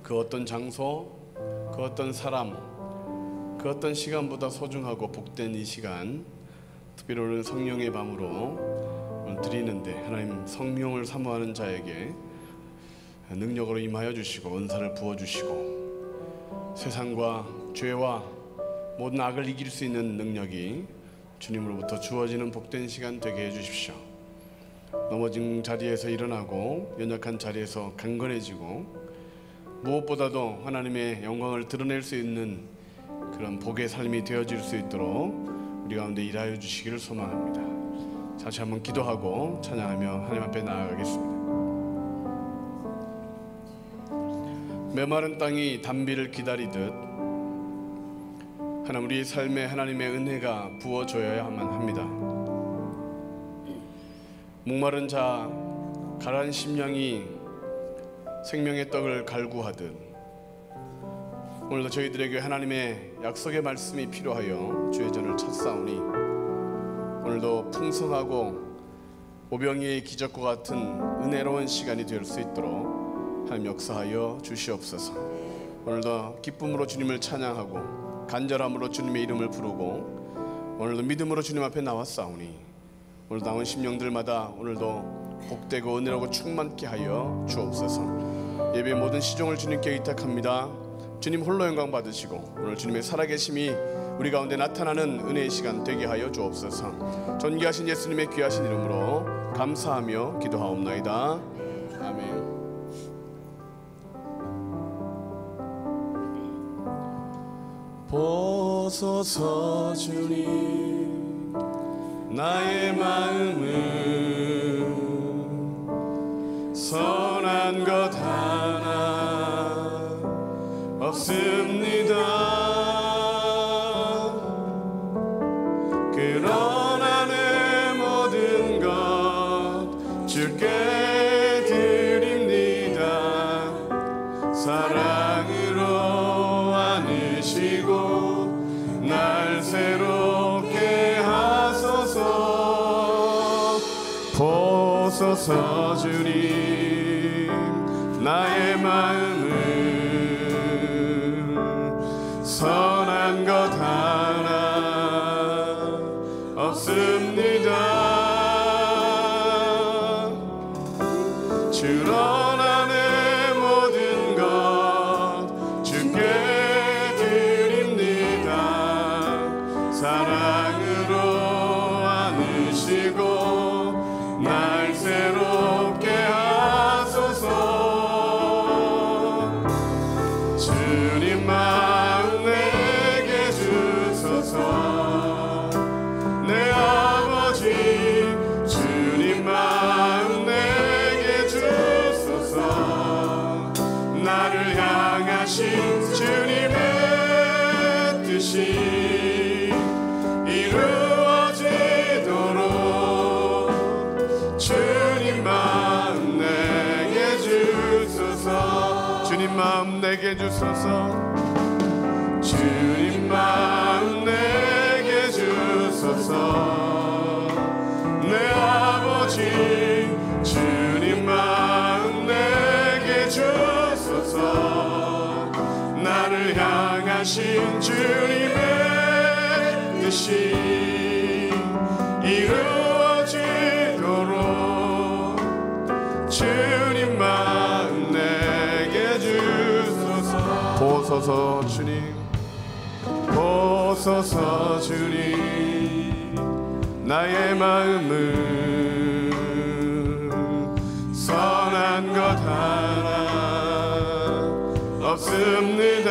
그 어떤 장소, 그 어떤 사람, 그 어떤 시간보다 소중하고 복된 이 시간, 특별히 오늘 성령의 밤으로 드리는데 하나님 성령을 사모하는 자에게 능력으로 임하여 주시고 은사를 부어주시고 세상과 죄와 모든 악을 이길 수 있는 능력이 주님으로부터 주어지는 복된 시간 되게 해주십시오. 넘어진 자리에서 일어나고 연약한 자리에서 강건해지고 무엇보다도 하나님의 영광을 드러낼 수 있는 그런 복의 삶이 되어질 수 있도록 우리 가운데 일하여 주시기를 소망합니다. 다시 한번 기도하고 찬양하며 하나님 앞에 나아가겠습니다. 메마른 땅이 단비를 기다리듯 하나님 우리 삶에 하나님의 은혜가 부어줘야만 합니다. 목마른 자 가라앉은 심령이 생명의 떡을 갈구하듯 오늘도 저희들에게 하나님의 약속의 말씀이 필요하여 주의 전을 찾사오니 오늘도 풍성하고 오병이의 기적과 같은 은혜로운 시간이 될 수 있도록 하나님 역사하여 주시옵소서. 오늘도 기쁨으로 주님을 찬양하고 간절함으로 주님의 이름을 부르고 오늘도 믿음으로 주님 앞에 나왔사오니 오늘 나온 심령들마다 오늘도 복되고 은혜라고 충만케 하여 주옵소서. 예배 모든 시종을 주님께 의탁합니다. 주님 홀로 영광 받으시고 오늘 주님의 살아계심이 우리 가운데 나타나는 은혜의 시간 되게 하여 주옵소서. 존귀하신 예수님의 귀하신 이름으로 감사하며 기도하옵나이다. 아멘. 보소서 주님 나의 마음은 선한 것 하나 없습니다. 그러나 내 모든 것 주께 드립니다. 사랑으로 안으시고 날 새롭게 하소서. 보소서 주님 나의 마음을 선한 것 하나 없습니다. 주러나 내 모든 것 주께 드립니다. 사랑으로 안으시고 날 새롭게 하소서. 주님 마음 내게 주소서. 내 아버지 주님 마음 내게 주소서. 나를 향하신 주님의 뜻이 이루어지도록 주님 마음 내게 주소서. 주님 마음 내게 주소서. 주님 마음 내게 주소서. 내 아버지 주님 마음 내게 주소서. 나를 향하신 주님의 뜻이 이루어지도록 주님 마음 내게 주소서. 보소서 주님 보소서 주님 나의 마음은 선한 것 하나 없습니다.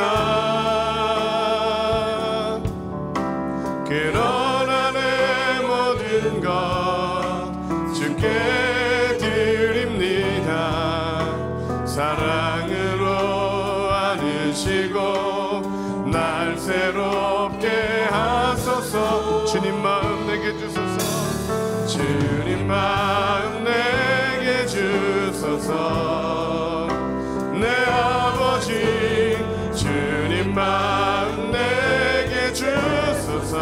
그러나 내 모든 것 주께 드립니다. 사랑으로 안으시고 날 새롭게 하소서. 주님 마음 내게 주소서. 주님 마음 내게 주소서. 내 아버지 주님 마음 내게 주소서.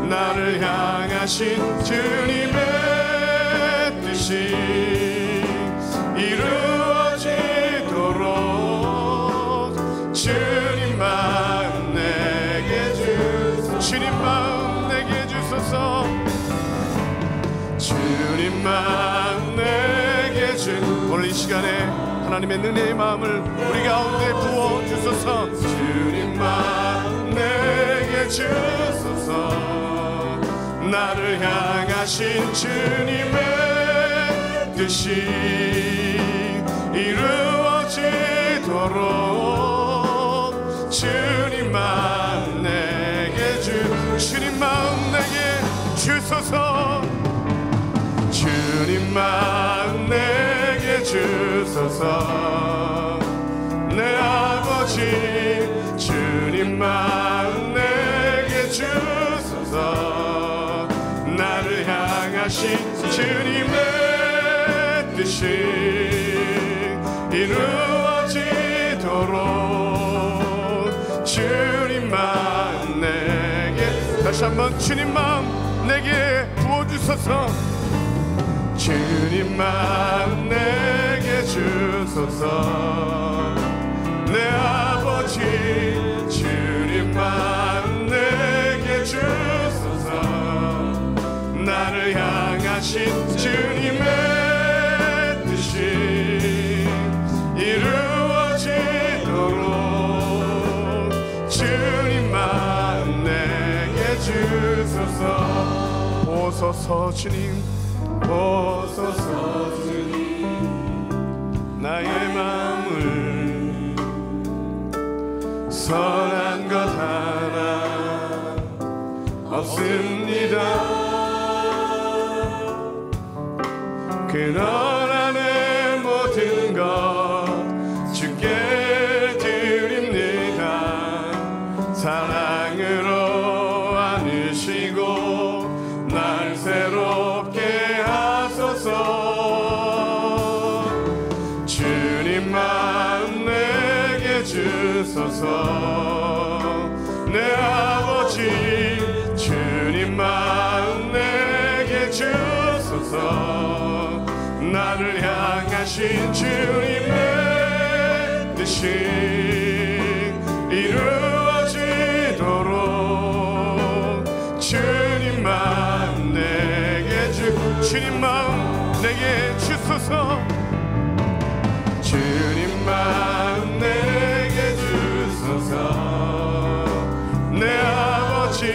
나를 향하신 주님의 뜻이 이루어지도록 주님만 내게 준 오늘 이 시간에 하나님의 은혜의 마음을 우리 가운데 부어주소서. 주님만 내게 주소서. 나를 향하신 주님의 뜻이 이루어지도록 주님만 내게 주님만 내게 주소서. 주님만 내게 주소서. 내 아버지 주님만 내게 주소서. 나를 향하신 주님의 뜻이 이루어지도록 주님만 내게 다시 한번 주님만 내게 부어주소서. 주님만 내게 주소서. 내 아버지 주님만 내게 주소서. 나를 향하신 주님의 뜻이 이루어지도록 주님만 내게 주소서. 보소서 주님 보소서 주님. 나의 마음을 선한 것 하나 없습니다. 그런 안에 모든 것 주께 드립니다. 사랑으로 안으시고 날 새롭게 하소서. 주님만 내게 주소서. 내 아버지 주님만 내게 주소서. 나를 향하신 주님의 뜻이 이루어지도록 주님만 내게 주님만 내게 주소서. 주님만 내게 주소서. 내 아버지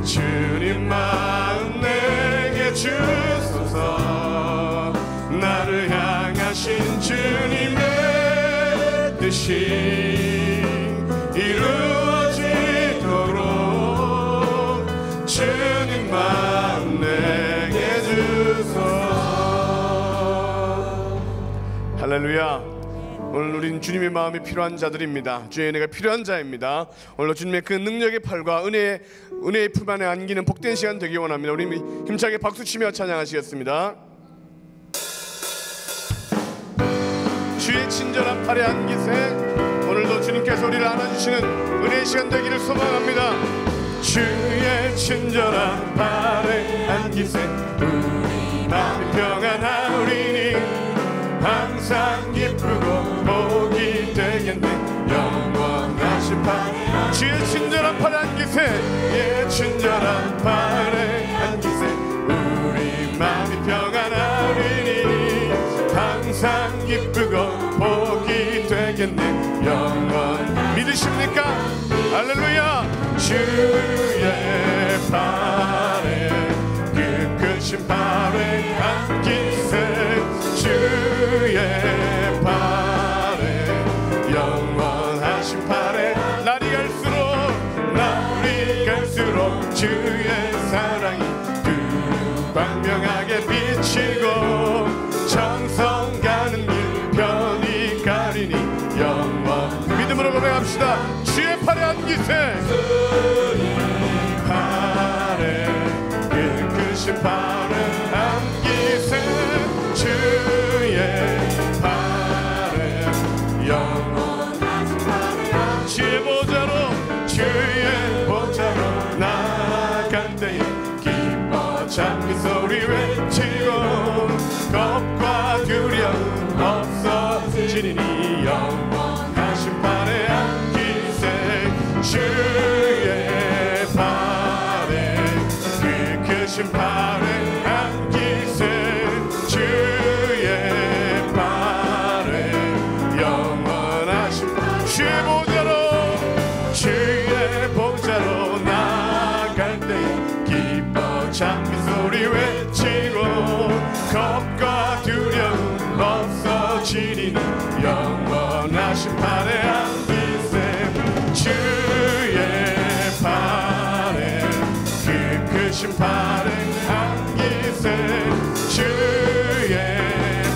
주님만 내게 주소서. 나를 향하신 주님의 뜻이 이루어지도록 주님만 내게 주소서. 할렐루야. 오늘 우린 주님의 마음이 필요한 자들입니다. 주의 은혜가 필요한 자입니다. 오늘 주님의 그 능력의 팔과 은혜의 품 안에 안기는 복된 시간 되기 원합니다. 우리 힘차게 박수치며 찬양하시겠습니다. 주의 친절한 팔에 안기세. 오늘도 주님께서 우리를 안아주시는 은혜의 시간 되기를 소망합니다. 주의 친절한 팔에 안기세. 우리 마음이 평안하리니 항상 기쁘고 복이 되겠네. 영원하신 팔 주의 친절한 팔에 안기세. 예 친절한 팔에 안기세. 우리 마음이 평안하리니 항상 기쁘고 복이 되겠네. 영원 믿으십니까? 할렐루야. 주의 팔에 그 크신 팔에 안기세. 주의 팔에 영원하신 팔에 날이 갈수록 주의 사랑이 광명하게 비치고 정성 가는 길 편히 가리니 영원 믿음으로 고백합시다. 주의 팔에 안기세. 주의 팔에 그 크신 팔에 안기세. 주의 팔에 영원하신 팔에 주의 보좌로 나아갈 때에 기뻐 찬미 소리 외치고 겁과 두려움 없어지리니 영원하신 팔에 안기세. 주의 팔에 그 크신 팔에 안기세. 지리는 영원하신 팔에 안기세 주의 팔에 그 크신 팔에 안기세 주의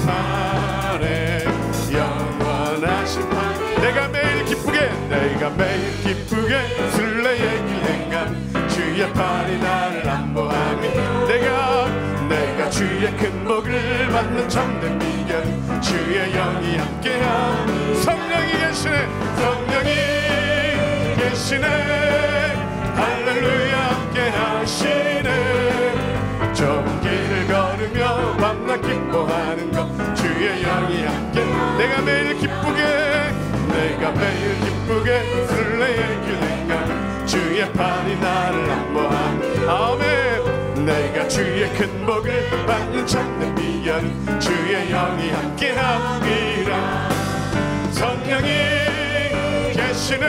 팔에 영원하신 팔 내가 매일 기쁘게 순례의 길 행감 주의 팔이 나를 안보하니 내가 주의 큰 복을 받는 참된 비결 주의 영이 함께하니 성령이 계시네 할렐루야 함께하시네 좁은 길을 걸으며 밤낮 기뻐하는 것 주의 영이 함께 내가 매일 기쁘게 순례의 길 행감 주의 팔이 나를 안보하니 아멘 내가 주의 큰 복을 받는 참된 비결은 주의 영이 함께함이라 성령이 계시네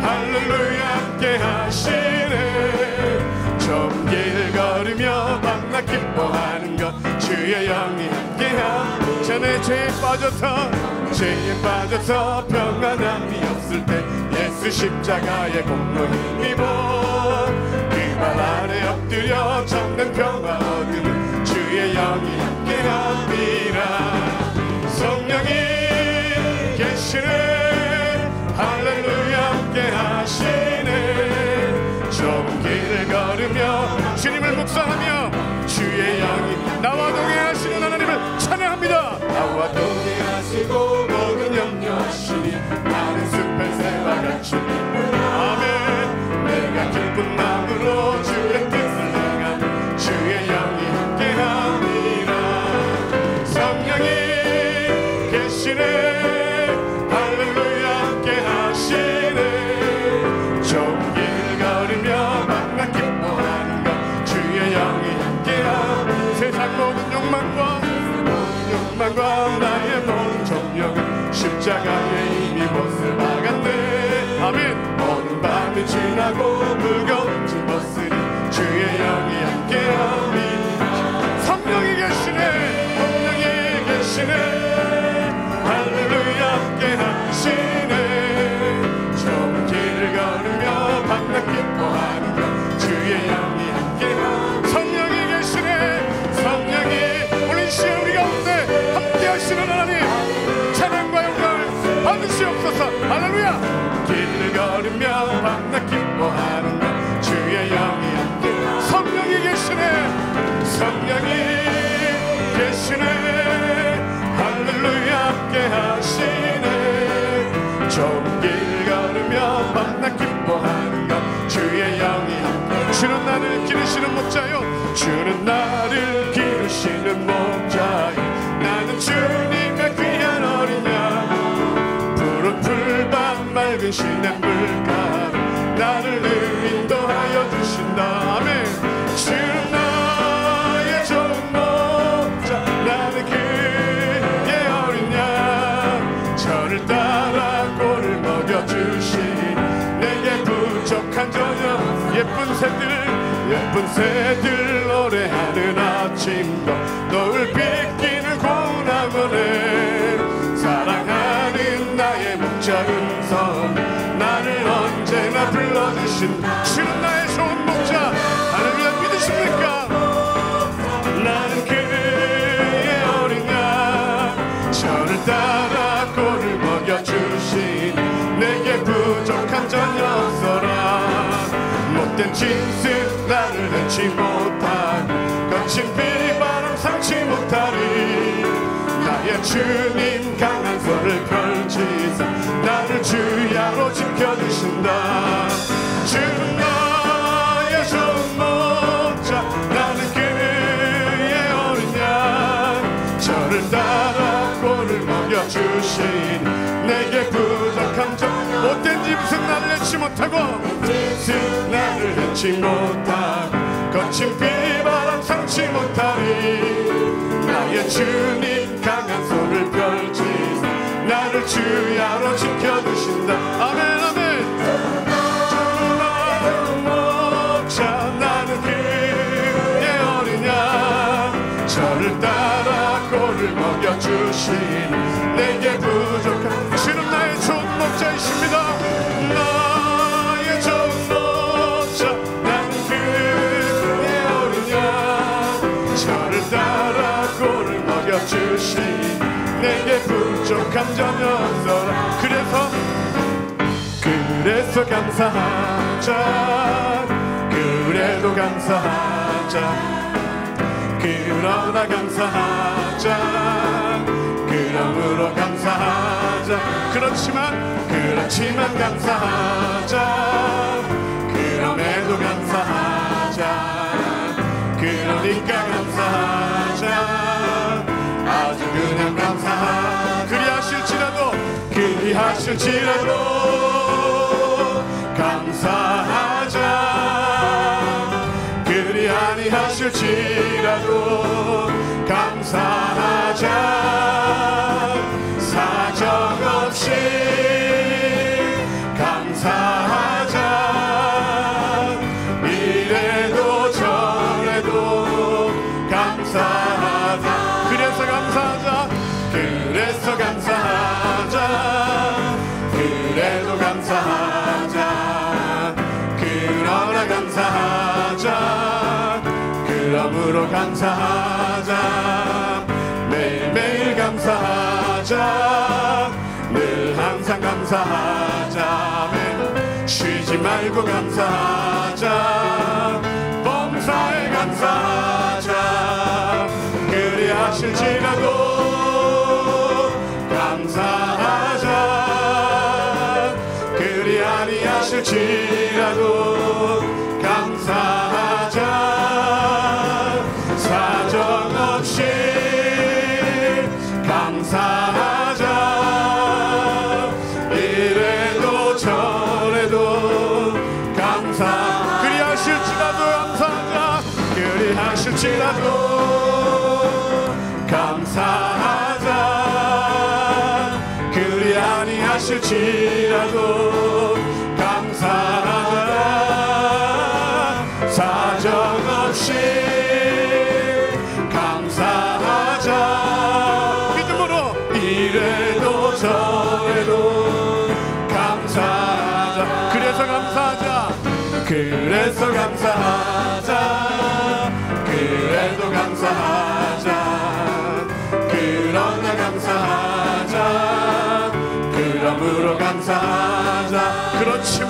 할렐루야 함께하시네 좁은 길 걸으며 밤낮 기뻐하는 것 주의 영이 함께함 전에 죄에 빠져서 평안함이 없을 때 예수 십자가의 공로 힘입어 그 발 아래 엎드려 참된 평화 얻으면 주의 영이 함께함이라 성령이 계시네 할렐루야 함께하시네 좁은 길을 걸으며 주님을 묵상하며 주의 영이 나와 동행하시는 하나님을 찬양합니다 나와 동행하시고 모든 염려하시니 나는 숲의 새와 같이 아멘 내가 기쁜 마음으로 주의 뜻을 행하는 주의 영이 함께함이라 성령이 계시네 할렐루야 함께하시네 좁은 길 걸으며 밤낮 기뻐하는 것 주의 영이 함께함 세상 모든 욕망과 나의 모든 정욕은 십자가에 이미 못을 박았네 아멘 오늘 밤이 지나고 무거운 짐 벗으니 주의 영이 함께함이 성령이 계시네 할렐루야 함께하시네 좁은 길을 걸으며 밤낮 기뻐하는 것 주의 영이 함께함 성령이 계시네 성령이 우리 시험 우리 가운데 함께하시는 하나님 찬양과 영광을 받으시옵소서 할렐루야 길을 걸으며 밤낮 기뻐하는 것 주의 영이 함께 성령이 계시네 할렐루야 함께하시네 좁은 길 걸으며 밤낮 기뻐하는 것 주의 영이 함께 주는 나를 기르시는 목자요 주는 나를 기르시는 목자요 나는 주님의 귀한 어린 양 푸른 풀밭 맑은 시냇물가로 나를 늘 인도하여 주신다 아멘 주는 나의 좋은 목자 나는 그의 어린 양 저를 따라 꼴을 먹여주시니 내게 부족한 저녁 예쁜 새들 노래하는 아침도 너를 빗기는 고운 하늘에 사랑하는 나의 목자 음성 나를 언제나 불러주신 주는 나의 좋은 목자 할렐루야 믿으십니까 나는 그의 어린 양 저를 따라 꼴을 먹여주신 내게 부족한 전혀 없어라 못된 짐승 나를 해치 못한 거친 비바람 상치 못하리 나의 주님 강한 손을 펼치사 나를 주야로 지켜주신다 주는 나의 좋은 목자 나는 그의 어린 양 저를 따라 꼴을 먹여주신 내게 부족한 점 못된 짐승 나를 해치 못하고 나를 해치 못하고 거친 비바람 상치 못하리 나의 주님 강한 손을 펼치사 나를 주야로 지켜주신다 아멘 아멘 주는 나의 목자 나는 그의 어린 양 저를 따라 꼴을 먹여 주신 내게 부족한 주는 나의 좋은 목자이십니다. 나의 좋은 목자 나는 그의 어린 양 저를 따라 꼴을 먹여주신 내게 부족한 점이 없어라. 그래서 감사하자. 그래도 감사하자. 그러나 감사하자. 그러므로 감사하자. 그렇지만 감사하자. 그럼에도 감사하자. 그러니까 감사하자. 아주 그냥 감사하자. 그리하실지라도 감사하자. 그리 아니하실지라도 감사하자. 사정없이 감사하자. 이래도 저래도 감사하자. 그래서 감사하자. 그래서 감사하자. 그래도 감사하자. 그러나 감사하자. 그러므로 감사하자. 매일매일 감사하자. 늘 항상 감사하자. 아멘. 쉬지 말고 감사하자. 범사에 감사하자. 그리하실지라도 감사하자. 그리 아니하실지라도 감사하자. 사정없이 감사하자. 이래도 저래도 감사. 그리하실지라도 감사하자. 그리하실지라도 감사하자. 그리 아니하실지라도 감사하자. 사정없이 감사하자. 믿음으로 이래도 저래도 감사하자. 그래서 감사하자. 그래서 감사하자. 그래도 감사하자. 그러나 감사하자. 그러므로 감사하자. 그렇지만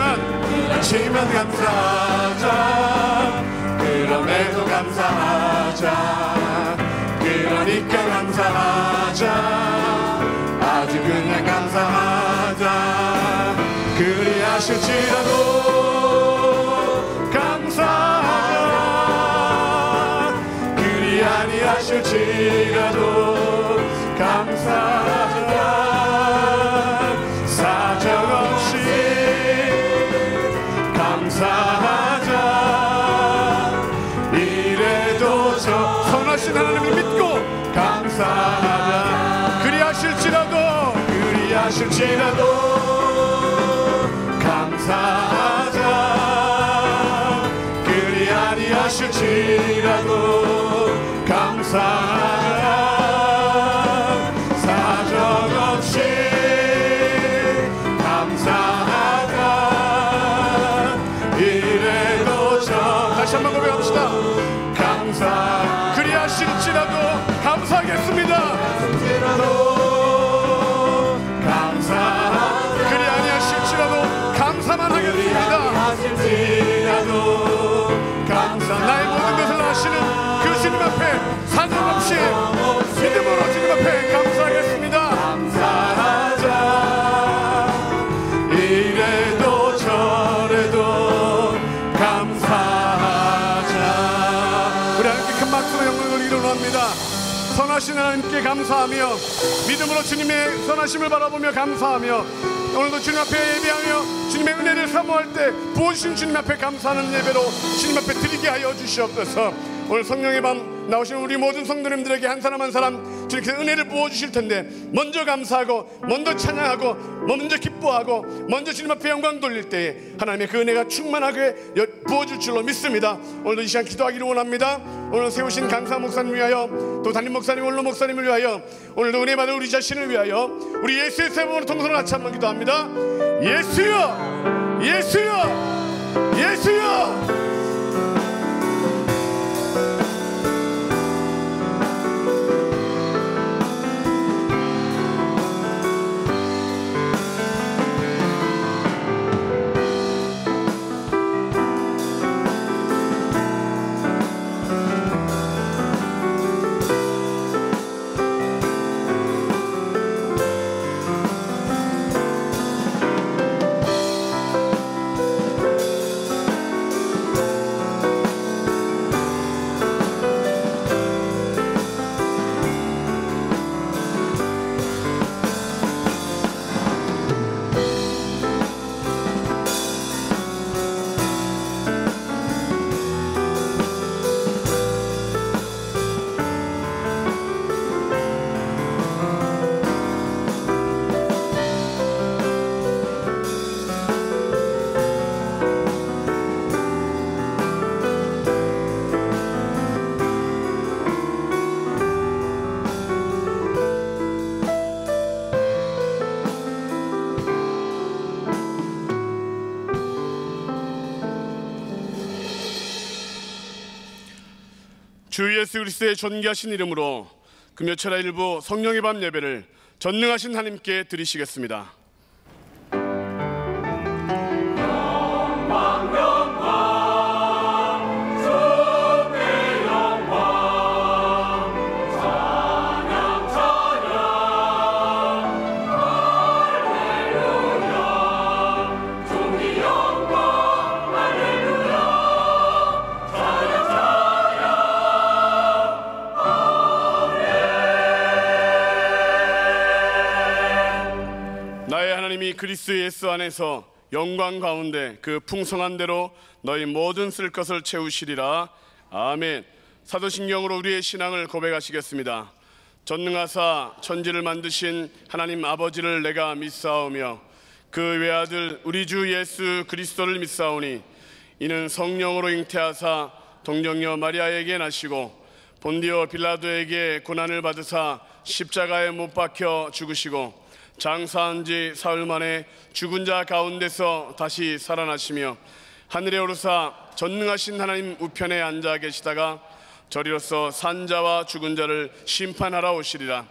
감사하자. 그럼에도 감사하자. 그러니까 감사하자. 아주 그냥 감사하자. 그리하실지라도 감사하자. 그리 아니하실지라도 감사하자. 사정없이 감사하자. 이래도 저 선하신 하나님을 믿고 감사하자. 그리하실지라도 감사하자. 그리 아니하실지라도 감사하자. 사정없이 감사하자. 이래도 다시 한번 고백합시다. 그리하실지라도 감사하겠습니다. 그리 아니하실지라도 감사만 하겠습니다. 나의 모든 것을 아시는 그 주님 앞에 사정없이 믿음으로 주님 앞에 감사하겠습니다. 감사하자. 이래도 저래도 감사하자. 우리 하나님께 큰 박수로 영광을 일어납니다. 선하신 하나님께 감사하며 믿음으로 주님의 선하심을 바라보며 감사하며 오늘도 주님 앞에 예배하며 주님의 은혜를 사모할 때 부어주신 주님 앞에 감사하는 예배로 주님 앞에 드리게 하여 주시옵소서. 오늘 성령의 밤 나오신 우리 모든 성도님들에게 한 사람 한 사람 주님께 은혜를 부어주실 텐데, 먼저 감사하고 먼저 찬양하고 먼저 기뻐하고 먼저 주님 앞에 영광 돌릴 때에 하나님의 그 은혜가 충만하게 부어줄 줄로 믿습니다. 오늘도 이 시간 기도하기를 원합니다. 오늘 세우신 강사 목사님 위하여, 또 담임 목사님, 원로 목사님을 위하여, 오늘도 은혜 받은 우리 자신을 위하여 우리 예수의 세번으로 통성을 같이 한번 기도합니다. 예수여, 예수여, 예수여. 주 예수 그리스도의 존귀하신 이름으로 금요철의 일부 성령의 밤 예배를 전능하신 하나님께 드리시겠습니다. 그리스도 예수 안에서 영광 가운데 그 풍성한 대로 너희 모든 쓸 것을 채우시리라. 아멘. 사도신경으로 우리의 신앙을 고백하시겠습니다. 전능하사 천지를 만드신 하나님 아버지를 내가 믿사오며 그 외아들 우리 주 예수 그리스도를 믿사오니 이는 성령으로 잉태하사 동정녀 마리아에게 나시고 본디오 빌라도에게 고난을 받으사 십자가에 못 박혀 죽으시고 장사한 지 사흘 만에 죽은 자 가운데서 다시 살아나시며 하늘에 오르사 전능하신 하나님 우편에 앉아 계시다가 저리로서 산 자와 죽은 자를 심판하러 오시리라.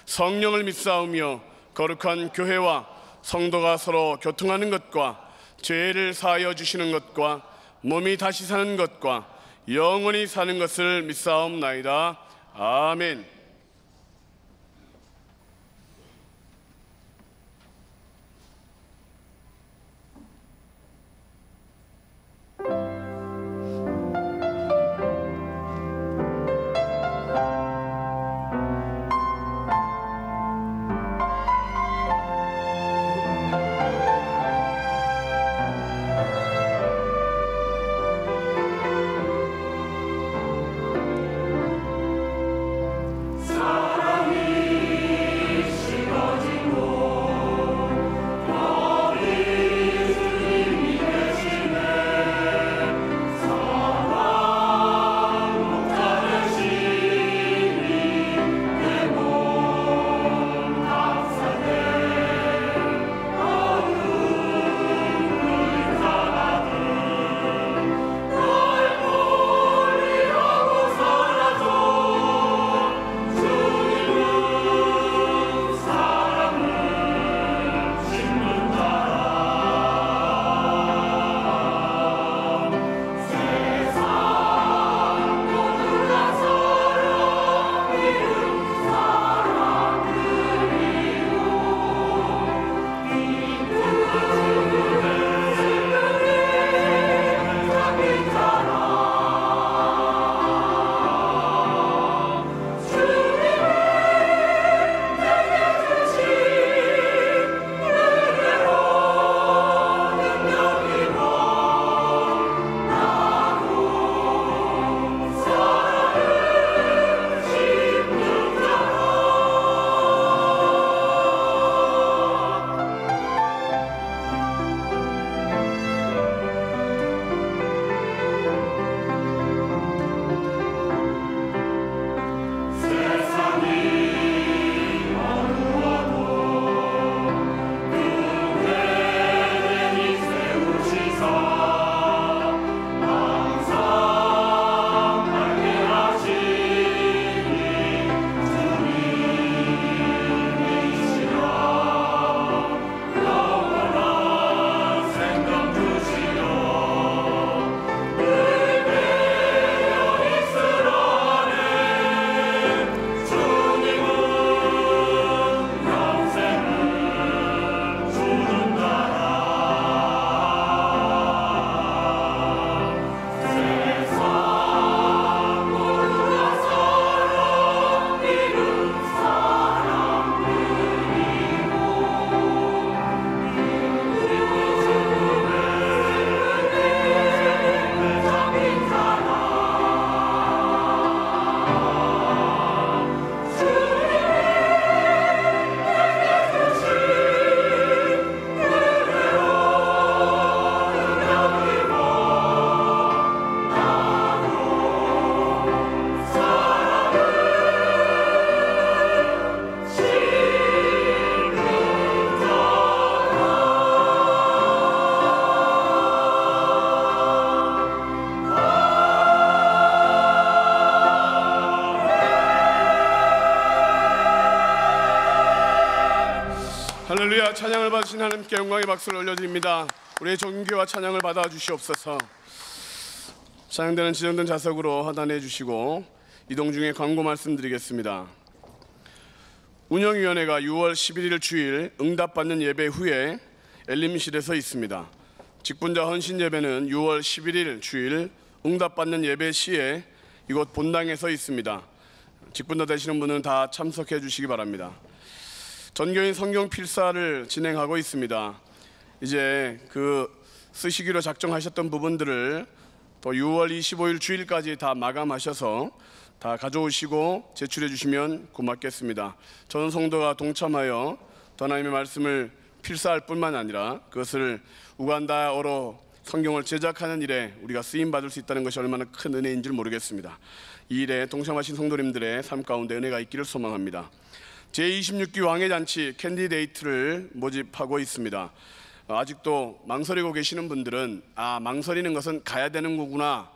성령을 믿사오며 거룩한 교회와 성도가 서로 교통하는 것과 죄를 사하여 주시는 것과 몸이 다시 사는 것과 영원히 사는 것을 믿사옵나이다. 아멘. 할렐루야. 찬양을 받으신 하나님께 영광의 박수를 올려드립니다. 우리의 존귀와 찬양을 받아 주시옵소서. 찬양되는 지정된 좌석으로 하단해 주시고 이동 중에 광고 말씀드리겠습니다. 운영위원회가 6월 11일 주일 응답받는 예배 후에 엘림실에서 있습니다. 직분자 헌신 예배는 6월 11일 주일 응답받는 예배 시에 이곳 본당에서 있습니다. 직분자 되시는 분은 다 참석해 주시기 바랍니다. 전교인 성경 필사를 진행하고 있습니다. 이제 그 쓰시기로 작정하셨던 부분들을 또 6월 25일 주일까지 다 마감하셔서 다 가져오시고 제출해 주시면 고맙겠습니다. 전 성도가 동참하여 하나님의 말씀을 필사할 뿐만 아니라 그것을 우간다어로 성경을 제작하는 일에 우리가 쓰임받을 수 있다는 것이 얼마나 큰 은혜인 줄 모르겠습니다. 이 일에 동참하신 성도님들의 삶 가운데 은혜가 있기를 소망합니다. 제26기 왕의 잔치 캔디데이트를 모집하고 있습니다. 아직도 망설이고 계시는 분들은 망설이는 것은 가야 되는 거구나,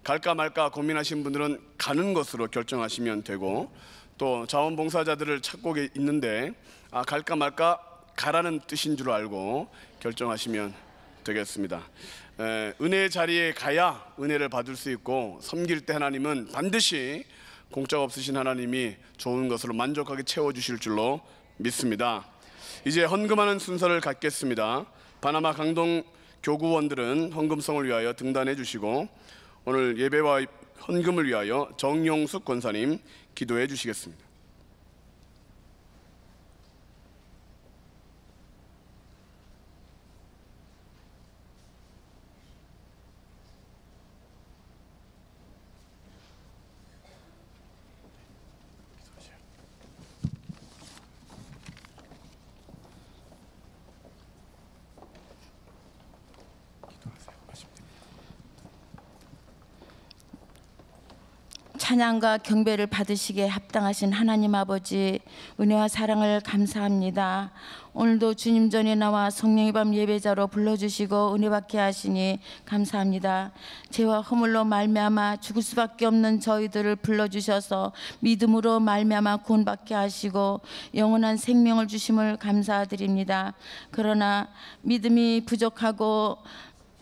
갈까 말까 고민하시는 분들은 가는 것으로 결정하시면 되고, 또 자원봉사자들을 찾고 있는데 갈까 말까 가라는 뜻인 줄 알고 결정하시면 되겠습니다. 은혜의 자리에 가야 은혜를 받을 수 있고, 섬길 때 하나님은 반드시 공짜 없으신 하나님이 좋은 것으로 만족하게 채워주실 줄로 믿습니다. 이제 헌금하는 순서를 갖겠습니다. 바나마 강동 교구원들은 헌금성을 위하여 등단해 주시고, 오늘 예배와 헌금을 위하여 정용숙 권사님 기도해 주시겠습니다. 찬양과 경배를 받으시기에 합당하신 하나님 아버지, 은혜와 사랑을 감사합니다. 오늘도 주님 전에 나와 성령의 밤 예배자로 불러주시고 은혜받게 하시니 감사합니다. 죄와 허물로 말미암아 죽을 수밖에 없는 저희들을 불러주셔서 믿음으로 말미암아 구원받게 하시고 영원한 생명을 주심을 감사드립니다. 그러나 믿음이 부족하고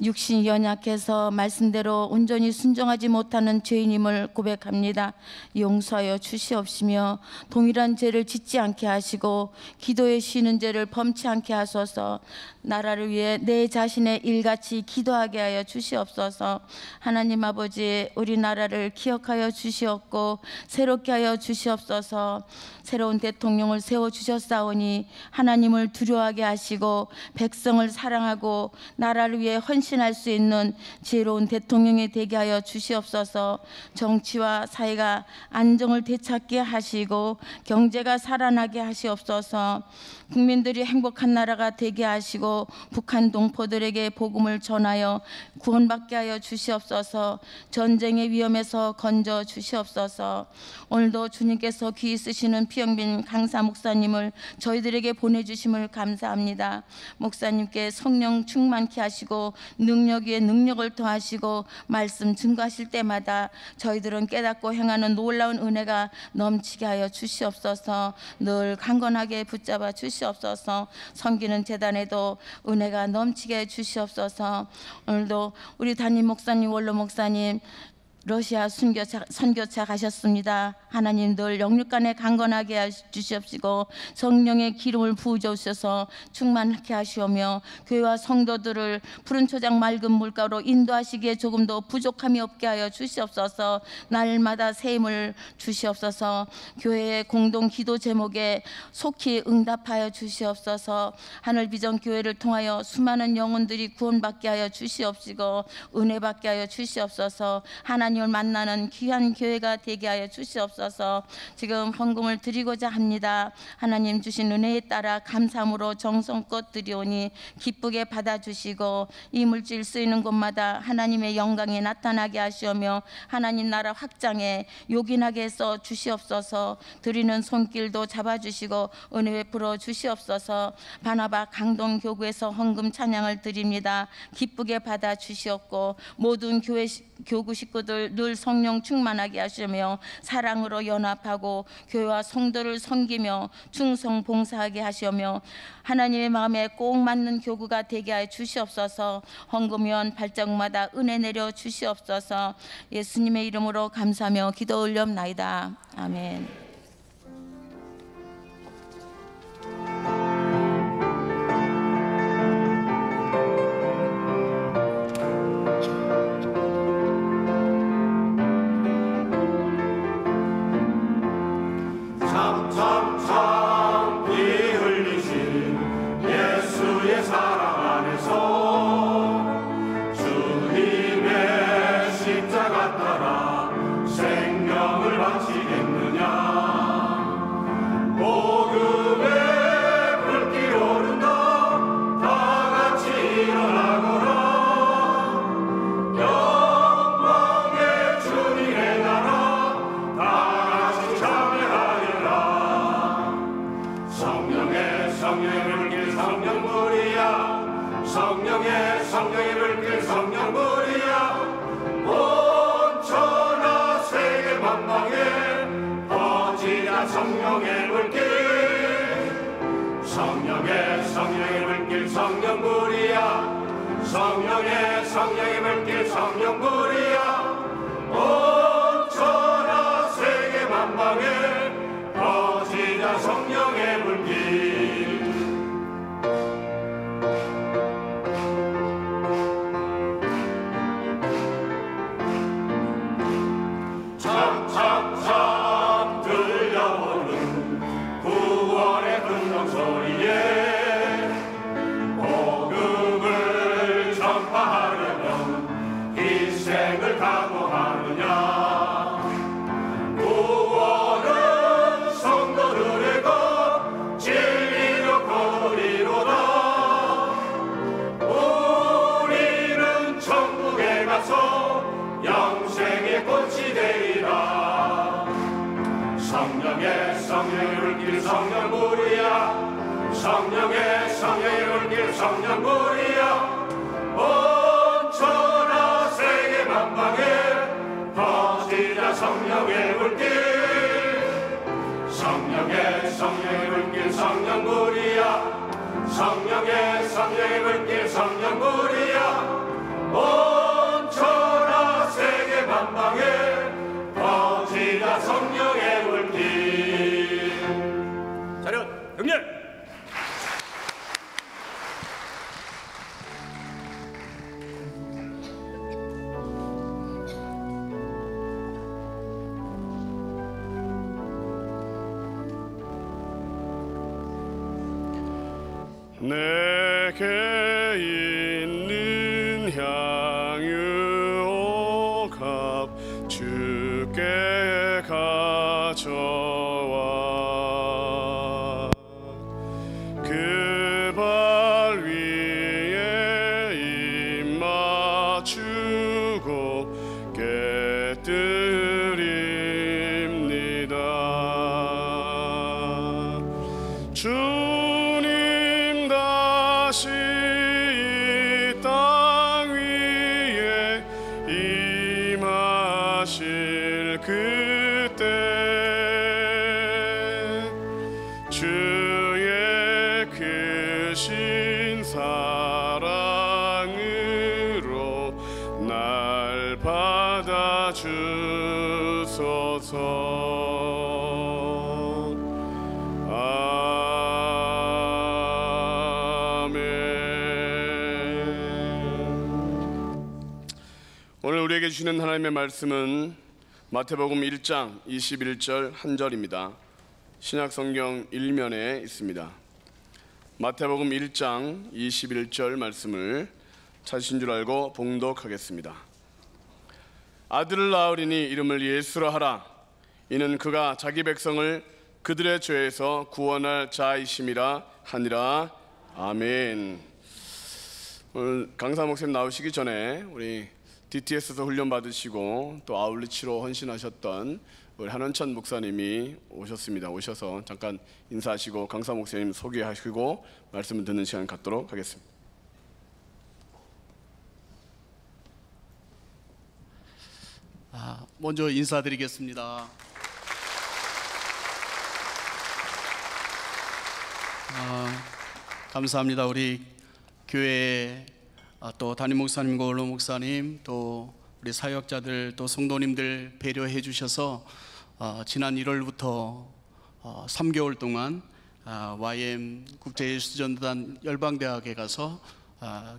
육신이 연약해서 말씀대로 온전히 순종하지 못하는 죄인임을 고백합니다. 용서하여 주시옵시며 동일한 죄를 짓지 않게 하시고 기도에 쉬는 죄를 범치 않게 하소서. 나라를 위해 내 자신의 일같이 기도하게 하여 주시옵소서. 하나님 아버지, 우리나라를 기억하여 주시옵고 새롭게 하여 주시옵소서. 새로운 대통령을 세워주셨사오니 하나님을 두려워하게 하시고 백성을 사랑하고 나라를 위해 헌신할 수 있는 지혜로운 대통령이 되게 하여 주시옵소서. 정치와 사회가 안정을 되찾게 하시고 경제가 살아나게 하시옵소서. 국민들이 행복한 나라가 되게 하시고 북한 동포들에게 복음을 전하여 구원받게 하여 주시옵소서. 전쟁의 위험에서 건져 주시옵소서. 오늘도 주님께서 귀히 쓰시는 피영빈 강사 목사님을 저희들에게 보내주심을 감사합니다. 목사님께 성령 충만케 하시고 능력 위에 능력을 더하시고 말씀 증거하실 때마다 저희들은 깨닫고 행하는 놀라운 은혜가 넘치게 하여 주시옵소서. 늘 강건하게 붙잡아 주시옵소서. 섬기는 재단에도 은혜가 넘치게 해 주시옵소서. 오늘도 우리 담임 목사님, 원로 목사님 러시아 선교차 가셨습니다. 하나님 늘 영육간에 강건하게 해주시옵시고 성령의 기름을 부어주셔서 충만하게 하시오며 교회와 성도들을 푸른 초장 맑은 물가로 인도하시기에 조금 더 부족함이 없게 하여 주시옵소서. 날마다 새 힘을 주시옵소서. 교회의 공동 기도 제목에 속히 응답하여 주시옵소서. 하늘비전 교회를 통하여 수많은 영혼들이 구원받게 하여 주시옵시고 은혜 받게 하여 주시옵소서. 하나님을 만나는 귀한 교회가 되게 하여 주시옵소서. 지금 헌금을 드리고자 합니다. 하나님 주신 은혜에 따라 감사함으로 정성껏 드리오니 기쁘게 받아주시고 이 물질 쓰이는 곳마다 하나님의 영광이 나타나게 하시오며 하나님 나라 확장에 요긴하게 해서 주시옵소서. 드리는 손길도 잡아주시고 은혜 베풀어 주시옵소서. 바나바 강동교구에서 헌금 찬양을 드립니다. 기쁘게 받아주시옵고 모든 교구 식구들 교회를 늘 성령 충만하게 하시며 사랑으로 연합하고 교회와 성도를 섬기며 충성 봉사하게 하시며 하나님의 마음에 꼭 맞는 교구가 되게 하여 주시옵소서. 헌금위원 발자국마다 은혜 내려 주시옵소서. 예수님의 이름으로 감사하며 기도 올려옵나이다. 아멘. 참참참 피 흘리신 예수의 사랑 안에서 주님의 십자가 따라 생명을 바치겠느냐. 복음의 불길 오른다. 다 같이 일어나거라. 영광의 주님의 나라 다 같이 참여하여라. 성령의 불길 성령불이야. 성령의 불길 성령불이야. 온 천하 세계 만방에 퍼지자 성령의 불길. 성령의 불길 성령불이야. 성령의 불길 성령불이야. 온 천하 세계 만방에 퍼지자 성령의 불길. 참참참 들려오는 구원의 분명 소리에 복음을 전파하려면 희생을 각오하느냐. 구원은 성도들의 것 진리로 거두리로다. 우리는 천국에 가서 영생의 꽃이 되리라. 성령의 불길 성령불이야. 성령의 불길 성령불이야. 온 천하 세계 만방에 퍼지자 성령의 불길. 성령의 불길 성령불이야. 성령의 불길 성령불이야. 온 천하 세계 만방에 퍼지자 성령의 불길. 차렷 경례. 내게 있는 향유옥 주께 가져와 그 발 위에 입 맞추고 깨뜨립니다. 주님 다시 이 땅 위에 임하실 그때 주의 크신 사랑으로 날 받아주소서. 오늘 우리에게 주시는 하나님의 말씀은 마태복음 1장 21절 한 절입니다. 신약성경 1면에 있습니다. 마태복음 1장 21절 말씀을 찾으신 줄 알고 봉독하겠습니다. 아들을 낳으리니 이름을 예수라 하라. 이는 그가 자기 백성을 그들의 죄에서 구원할 자이심이라 하니라. 아멘. 오늘 강사 목사님 나오시기 전에 우리 DTS에서 훈련 받으시고 또 아울리치로 헌신하셨던 우리 한원천 목사님이 오셨습니다. 오셔서 잠깐 인사하시고 강사 목사님 소개하시고 말씀을 듣는 시간 갖도록 하겠습니다. 먼저 인사드리겠습니다. 감사합니다. 우리 교회 또 담임 목사님과 원로 목사님 또 우리 사역자들 또 성도님들 배려해 주셔서 지난 1월부터 3개월 동안 YM 국제예수전도단 열방대학에 가서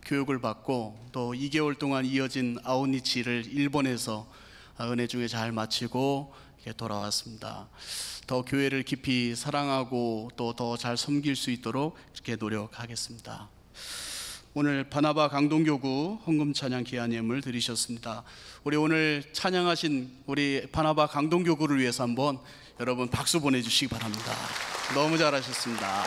교육을 받고 또 2개월 동안 이어진 아웃리치를 일본에서 은혜 중에 잘 마치고 돌아왔습니다. 더 교회를 깊이 사랑하고 또 더 잘 섬길 수 있도록 이렇게 노력하겠습니다. 오늘 바나바 강동교구 헌금 찬양 귀한 예물 드리셨습니다. 우리 오늘 찬양하신 우리 바나바 강동교구를 위해서 한번 여러분 박수 보내주시기 바랍니다. 너무 잘하셨습니다.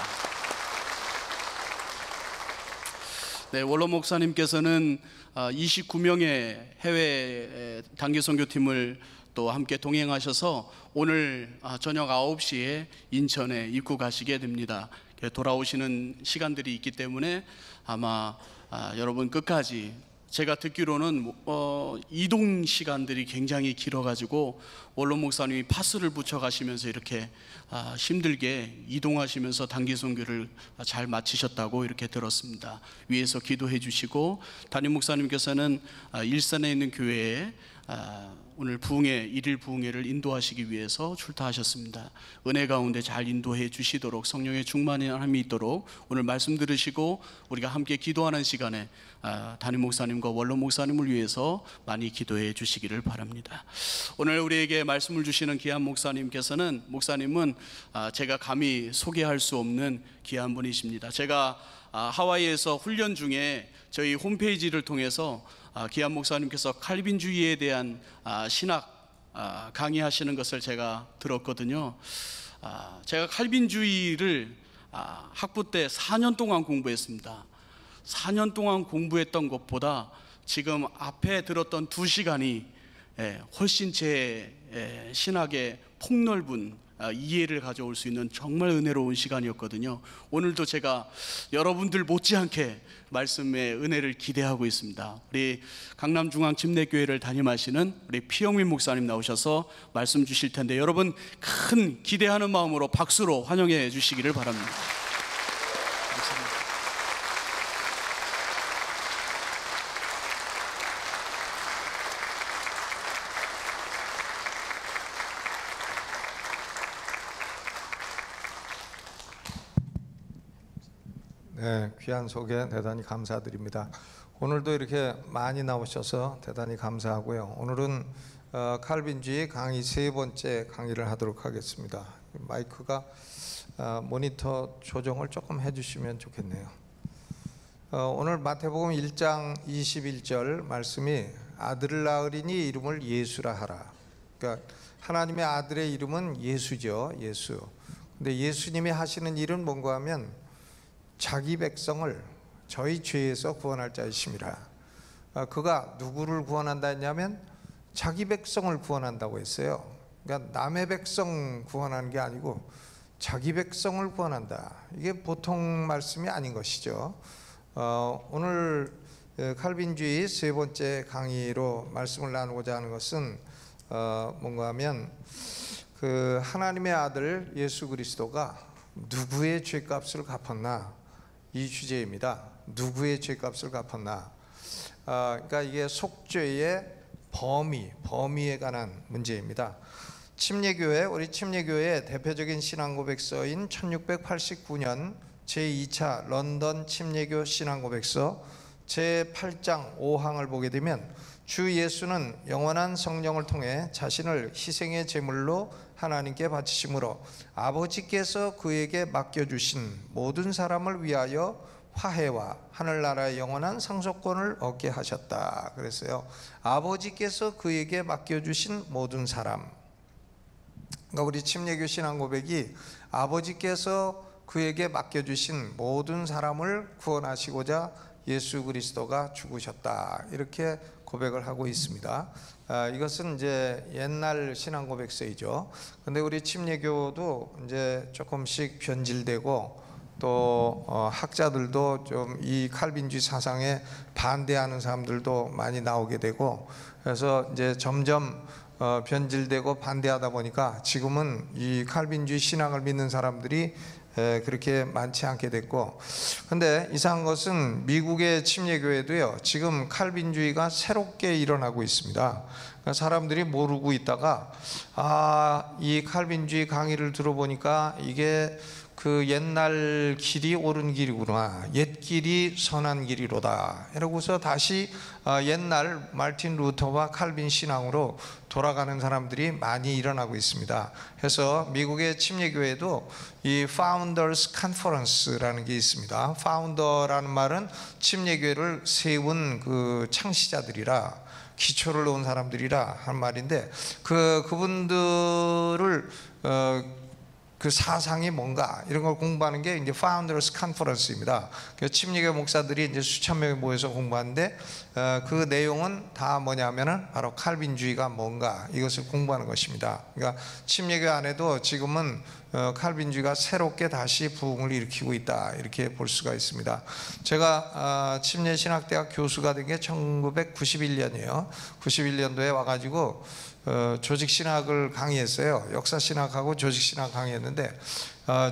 네, 원로 목사님께서는 29명의 해외 단기 선교팀을 또 함께 동행하셔서 오늘 저녁 9시에 인천에 입국하시게 됩니다. 돌아오시는 시간들이 있기 때문에 아마 여러분 끝까지, 제가 듣기로는 이동 시간들이 굉장히 길어가지고 원로 목사님이 파스를 붙여 가시면서 이렇게 힘들게 이동하시면서 단기 선교를 잘 마치셨다고 이렇게 들었습니다. 위에서 기도해 주시고 담임 목사님께서는 일산에 있는 교회에 오늘 부흥회, 일일 부흥회를 인도하시기 위해서 출타하셨습니다. 은혜 가운데 잘 인도해 주시도록 성령의 충만함이 있도록 오늘 말씀 들으시고 우리가 함께 기도하는 시간에 담임 목사님과 원로 목사님을 위해서 많이 기도해 주시기를 바랍니다. 오늘 우리에게 말씀을 주시는 귀한 목사님은 제가 감히 소개할 수 없는 귀한 분이십니다. 제가 하와이에서 훈련 중에 저희 홈페이지를 통해서 귀한 목사님께서 칼빈주의에 대한 신학 강의하시는 것을 제가 들었거든요. 제가 칼빈주의를 학부 때 4년 동안 공부했습니다. 4년 동안 공부했던 것보다 지금 앞에 들었던 2시간이 훨씬 제 신학의 폭넓은 이해를 가져올 수 있는 정말 은혜로운 시간이었거든요. 오늘도 제가 여러분들 못지않게 말씀의 은혜를 기대하고 있습니다. 우리 강남중앙침례교회를 담임하시는 우리 피영민 목사님 나오셔서 말씀 주실 텐데 여러분 큰 기대하는 마음으로 박수로 환영해 주시기를 바랍니다. 네, 귀한 소개 대단히 감사드립니다. 오늘도 이렇게 많이 나오셔서 대단히 감사하고요. 오늘은 칼빈주의 강의 3번째 강의를 하도록 하겠습니다. 마이크가 모니터 조정을 조금 해주시면 좋겠네요. 오늘 마태복음 1장 21절 말씀이 아들을 낳으리니 이름을 예수라 하라. 그러니까 하나님의 아들의 이름은 예수죠. 예수. 근데 예수님이 하시는 일은 뭔가 하면 자기 백성을 저희 죄에서 구원할 자이심이라. 그가 누구를 구원한다 했냐면 자기 백성을 구원한다고 했어요. 그러니까 남의 백성 구원하는 게 아니고 자기 백성을 구원한다. 이게 보통 말씀이 아닌 것이죠. 오늘 칼빈주의 3번째 강의로 말씀을 나누고자 하는 것은 뭔가 하면 그 하나님의 아들 예수 그리스도가 누구의 죄값을 갚았나, 이 주제입니다. 누구의 죄값을 갚았나. 그러니까 이게 속죄의 범위에 관한 문제입니다. 침례교회, 우리 침례교회의 대표적인 신앙고백서인 1689년 제2차 런던 침례교 신앙고백서 제8장 5항을 보게 되면 주 예수는 영원한 성령을 통해 자신을 희생의 제물로 하나님께 바치심으로 아버지께서 그에게 맡겨주신 모든 사람을 위하여 화해와 하늘나라의 영원한 상속권을 얻게 하셨다 그랬어요. 아버지께서 그에게 맡겨주신 모든 사람. 그러니까 우리 침례교 신앙고백이 아버지께서 그에게 맡겨주신 모든 사람을 구원하시고자 예수 그리스도가 죽으셨다, 이렇게 고백을 하고 있습니다. 이것은 이제 옛날 신앙 고백서이죠. 근데 우리 침례교도 이제 조금씩 변질되고 또 학자들도 좀 이 칼빈주의 사상에 반대하는 사람들도 많이 나오게 되고, 그래서 이제 점점 변질되고 반대하다 보니까 지금은 이 칼빈주의 신앙을 믿는 사람들이 그렇게 많지 않게 됐고, 근데 이상한 것은 미국의 침례교회도요 지금 칼빈주의가 새롭게 일어나고 있습니다. 그러니까 사람들이 모르고 있다가 이 칼빈주의 강의를 들어보니까 이게 그 옛날 길이 옳은 길이구나, 옛 길이 선한 길이로다 이러고서 다시 옛날 마틴 루터와 칼빈 신앙으로 돌아가는 사람들이 많이 일어나고 있습니다. 그래서 미국의 침례교회도 이 Founders Conference라는 게 있습니다. 파운더라는 말은 침례교회를 세운 그 창시자들이라, 기초를 놓은 사람들이라 한 말인데, 그분들을 그 사상이 뭔가 이런 걸 공부하는 게 이제 Founders Conference입니다. 침례교회 목사들이 이제 수천 명이 모여서 공부하는데 그 내용은 다 뭐냐면은 바로 칼빈주의가 뭔가 이것을 공부하는 것입니다. 그러니까 침례교회 안에도 지금은 칼빈주의가 새롭게 다시 부흥을 일으키고 있다 이렇게 볼 수가 있습니다. 제가 침례신학대학 교수가 된 게 1991년이에요. 91년도에 와가지고 조직신학을 강의했어요. 역사신학하고 조직신학 강의했는데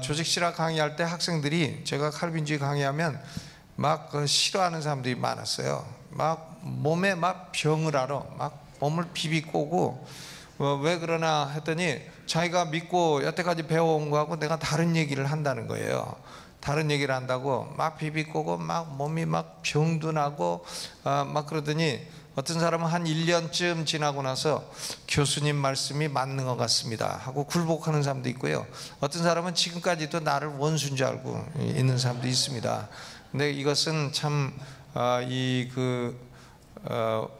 조직신학 강의할 때 학생들이 제가 칼빈주의 강의하면 막 싫어하는 사람들이 많았어요. 막 몸에 막 병을 알아, 막 몸을 비비꼬고 왜 그러나 했더니 자기가 믿고 여태까지 배워온 거하고 내가 다른 얘기를 한다는 거예요. 다른 얘기를 한다고 막 비비꼬고 막 몸이 막 병도 나고 막 그러더니 어떤 사람은 한 1년쯤 지나고 나서 교수님 말씀이 맞는 것 같습니다 하고 굴복하는 사람도 있고요. 어떤 사람은 지금까지도 나를 원수인 줄 알고 있는 사람도 있습니다. 근데 이것은 참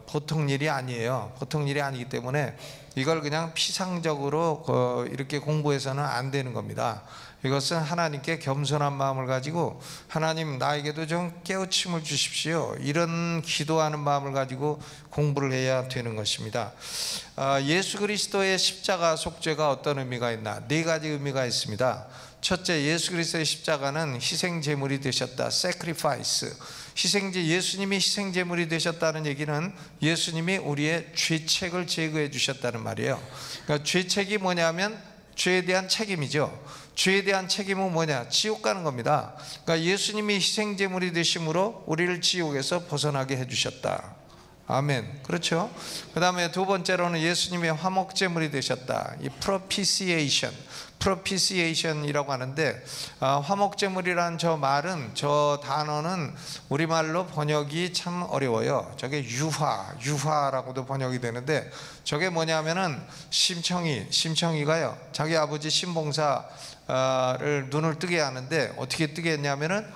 보통 일이 아니에요. 보통 일이 아니기 때문에 이걸 그냥 피상적으로 이렇게 공부해서는 안 되는 겁니다. 이것은 하나님께 겸손한 마음을 가지고 하나님 나에게도 좀 깨우침을 주십시오, 이런 기도하는 마음을 가지고 공부를 해야 되는 것입니다. 예수 그리스도의 십자가 속죄가 어떤 의미가 있나? 네 가지 의미가 있습니다. 첫째, 예수 그리스도의 십자가는 희생 제물이 되셨다. sacrifice. 예수님이 희생 제물이 되셨다는 얘기는 예수님이 우리의 죄책을 제거해 주셨다는 말이에요. 그러니까 죄책이 뭐냐면 죄에 대한 책임이죠. 죄에 대한 책임은 뭐냐? 지옥 가는 겁니다. 그러니까 예수님이 희생 제물이 되심으로 우리를 지옥에서 벗어나게 해 주셨다. 아멘. 그렇죠? 그 다음에 두 번째로는 예수님의 화목 제물이 되셨다. 이 propitiation이라고 하는데 화목 제물이라는 저 단어는 우리말로 번역이 참 어려워요. 저게 유화라고도 번역이 되는데 저게 뭐냐면은 심청이가요 자기 아버지 신봉사를 눈을 뜨게 하는데 어떻게 뜨게 했냐면은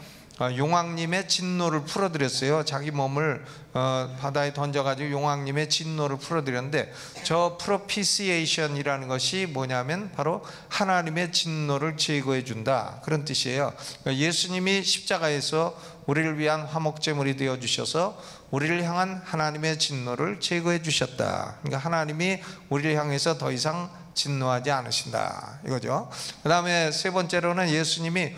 용왕님의 진노를 풀어드렸어요. 자기 몸을 바다에 던져가지고 용왕님의 진노를 풀어드렸는데 저 propitiation이라는 것이 뭐냐면 바로 하나님의 진노를 제거해 준다, 그런 뜻이에요. 그러니까 예수님이 십자가에서 우리를 위한 화목제물이 되어 주셔서 우리를 향한 하나님의 진노를 제거해 주셨다. 그러니까 하나님이 우리를 향해서 더 이상 진노하지 않으신다 이거죠. 그 다음에 세 번째로는 예수님이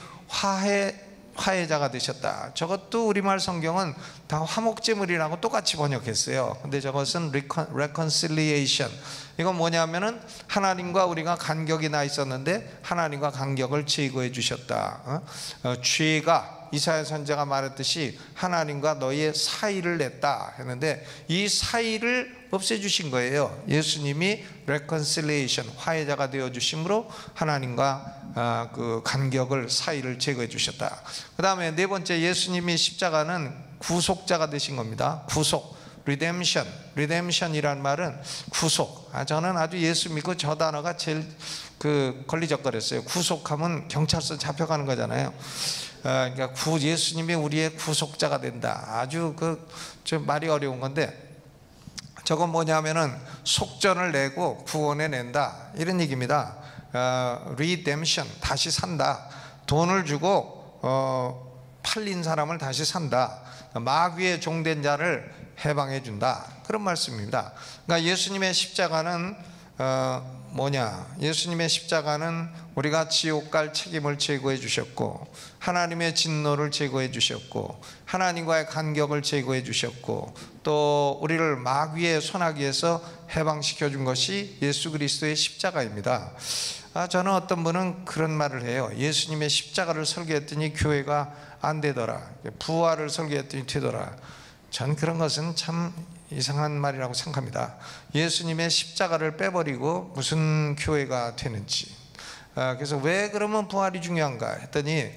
화해자가 되셨다. 저것도 우리말 성경은 다 화목제물이라고 똑같이 번역했어요. 근데 저것은 reconciliation. 이건 뭐냐면은 하나님과 우리가 간격이 나 있었는데 하나님과 간격을 제거해 주셨다. 죄가 이사야 선지자가 말했듯이 하나님과 너희의 사이를 냈다 했는데 이 사이를 없애주신 거예요. 예수님이 reconciliation, 화해자가 되어주심으로 하나님과 그 간격을, 사이를 제거해 주셨다. 그 다음에 네 번째, 예수님이 십자가는 구속자가 되신 겁니다. 구속, redemption이란 말은 구속. 저는 아주 예수 믿고 저 단어가 제일 걸리적거렸어요. 구속하면 경찰서 잡혀가는 거잖아요. 그러니까 예수님이 우리의 구속자가 된다. 아주 좀 말이 어려운 건데 저건 뭐냐면은 속전을 내고 구원해 낸다 이런 얘기입니다. redemption, 다시 산다. 돈을 주고 팔린 사람을 다시 산다. 마귀의 종된 자를 해방해 준다, 그런 말씀입니다. 그러니까 예수님의 십자가는 뭐냐? 예수님의 십자가는 우리가 지옥 갈 책임을 제거해 주셨고, 하나님의 진노를 제거해 주셨고, 하나님과의 간격을 제거해 주셨고, 또 우리를 마귀의 손아귀에서 해방시켜 준 것이 예수 그리스도의 십자가입니다. 저는 어떤 분은 그런 말을 해요. 예수님의 십자가를 설계했더니 교회가 안 되더라, 부활을 설계했더니 되더라. 전 그런 것은 참 이상한 말이라고 생각합니다. 예수님의 십자가를 빼버리고 무슨 교회가 되는지. 그래서 왜 그러면 부활이 중요한가 했더니,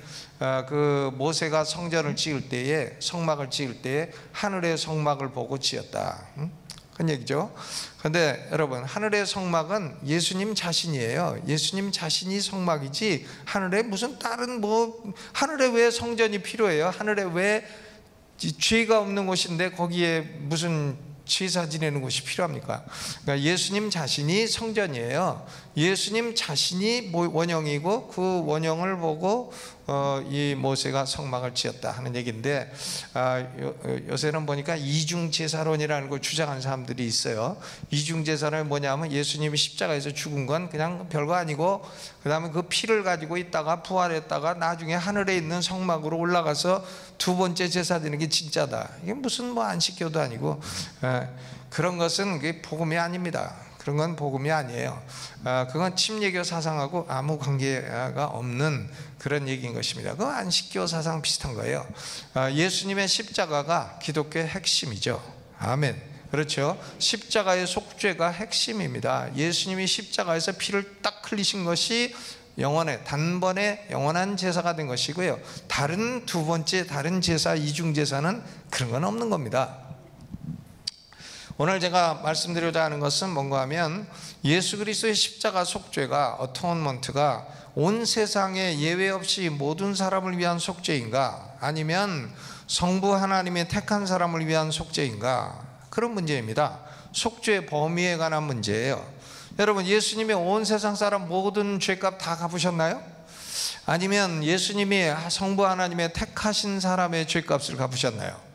그 모세가 성전을 지을 때에, 성막을 지을 때에 하늘의 성막을 보고 지었다, 그런 얘기죠. 그런데 여러분, 하늘의 성막은 예수님 자신이에요. 예수님 자신이 성막이지, 하늘에 무슨 다른 하늘에 왜 성전이 필요해요? 하늘에 왜 죄가 없는 곳인데 거기에 무슨 제사 지내는 곳이 필요합니까? 그러니까 예수님 자신이 성전이에요. 예수님 자신이 원형이고, 그 원형을 보고 이 모세가 성막을 지었다 하는 얘기인데, 요새는 보니까 이중제사론이라는 걸 주장하는 사람들이 있어요. 이중제사론이 뭐냐면, 예수님이 십자가에서 죽은 건 그냥 별거 아니고, 그 다음에 그 피를 가지고 있다가 부활했다가 나중에 하늘에 있는 성막으로 올라가서 두 번째 제사 드리는 게 진짜다. 이게 무슨 안식교도 아니고, 그런 것은 그게 복음이 아닙니다. 그런 건 복음이 아니에요. 그건 침례교 사상하고 아무 관계가 없는 그런 얘기인 것입니다. 그건 안식교 사상 비슷한 거예요. 예수님의 십자가가 기독교의 핵심이죠. 아멘. 그렇죠. 십자가의 속죄가 핵심입니다. 예수님이 십자가에서 피를 딱 흘리신 것이 단번에 영원한 제사가 된 것이고요. 다른 두 번째 다른 제사, 이중 제사는 그런 건 없는 겁니다. 오늘 제가 말씀드리고자 하는 것은 뭔가 하면, 예수 그리스도의 십자가 속죄가, 어토먼트가 온 세상에 예외 없이 모든 사람을 위한 속죄인가, 아니면 성부 하나님의 택한 사람을 위한 속죄인가, 그런 문제입니다. 속죄의 범위에 관한 문제예요. 여러분, 예수님이 온 세상 사람 모든 죄값 다 갚으셨나요? 아니면 예수님이 성부 하나님의 택하신 사람의 죄값을 갚으셨나요?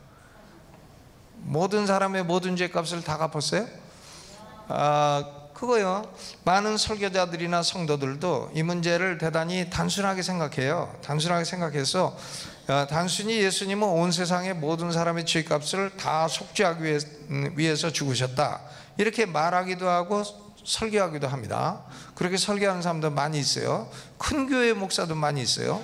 모든 사람의 모든 죄값을 다 갚았어요? 그거요. 많은 설교자들이나 성도들도 이 문제를 대단히 단순하게 생각해요. 단순하게 생각해서 단순히 예수님은 온 세상의 모든 사람의 죄값을 다 속죄하기 위해서 죽으셨다, 이렇게 말하기도 하고 설교하기도 합니다. 그렇게 설교하는 사람도 많이 있어요. 큰 교회 목사도 많이 있어요.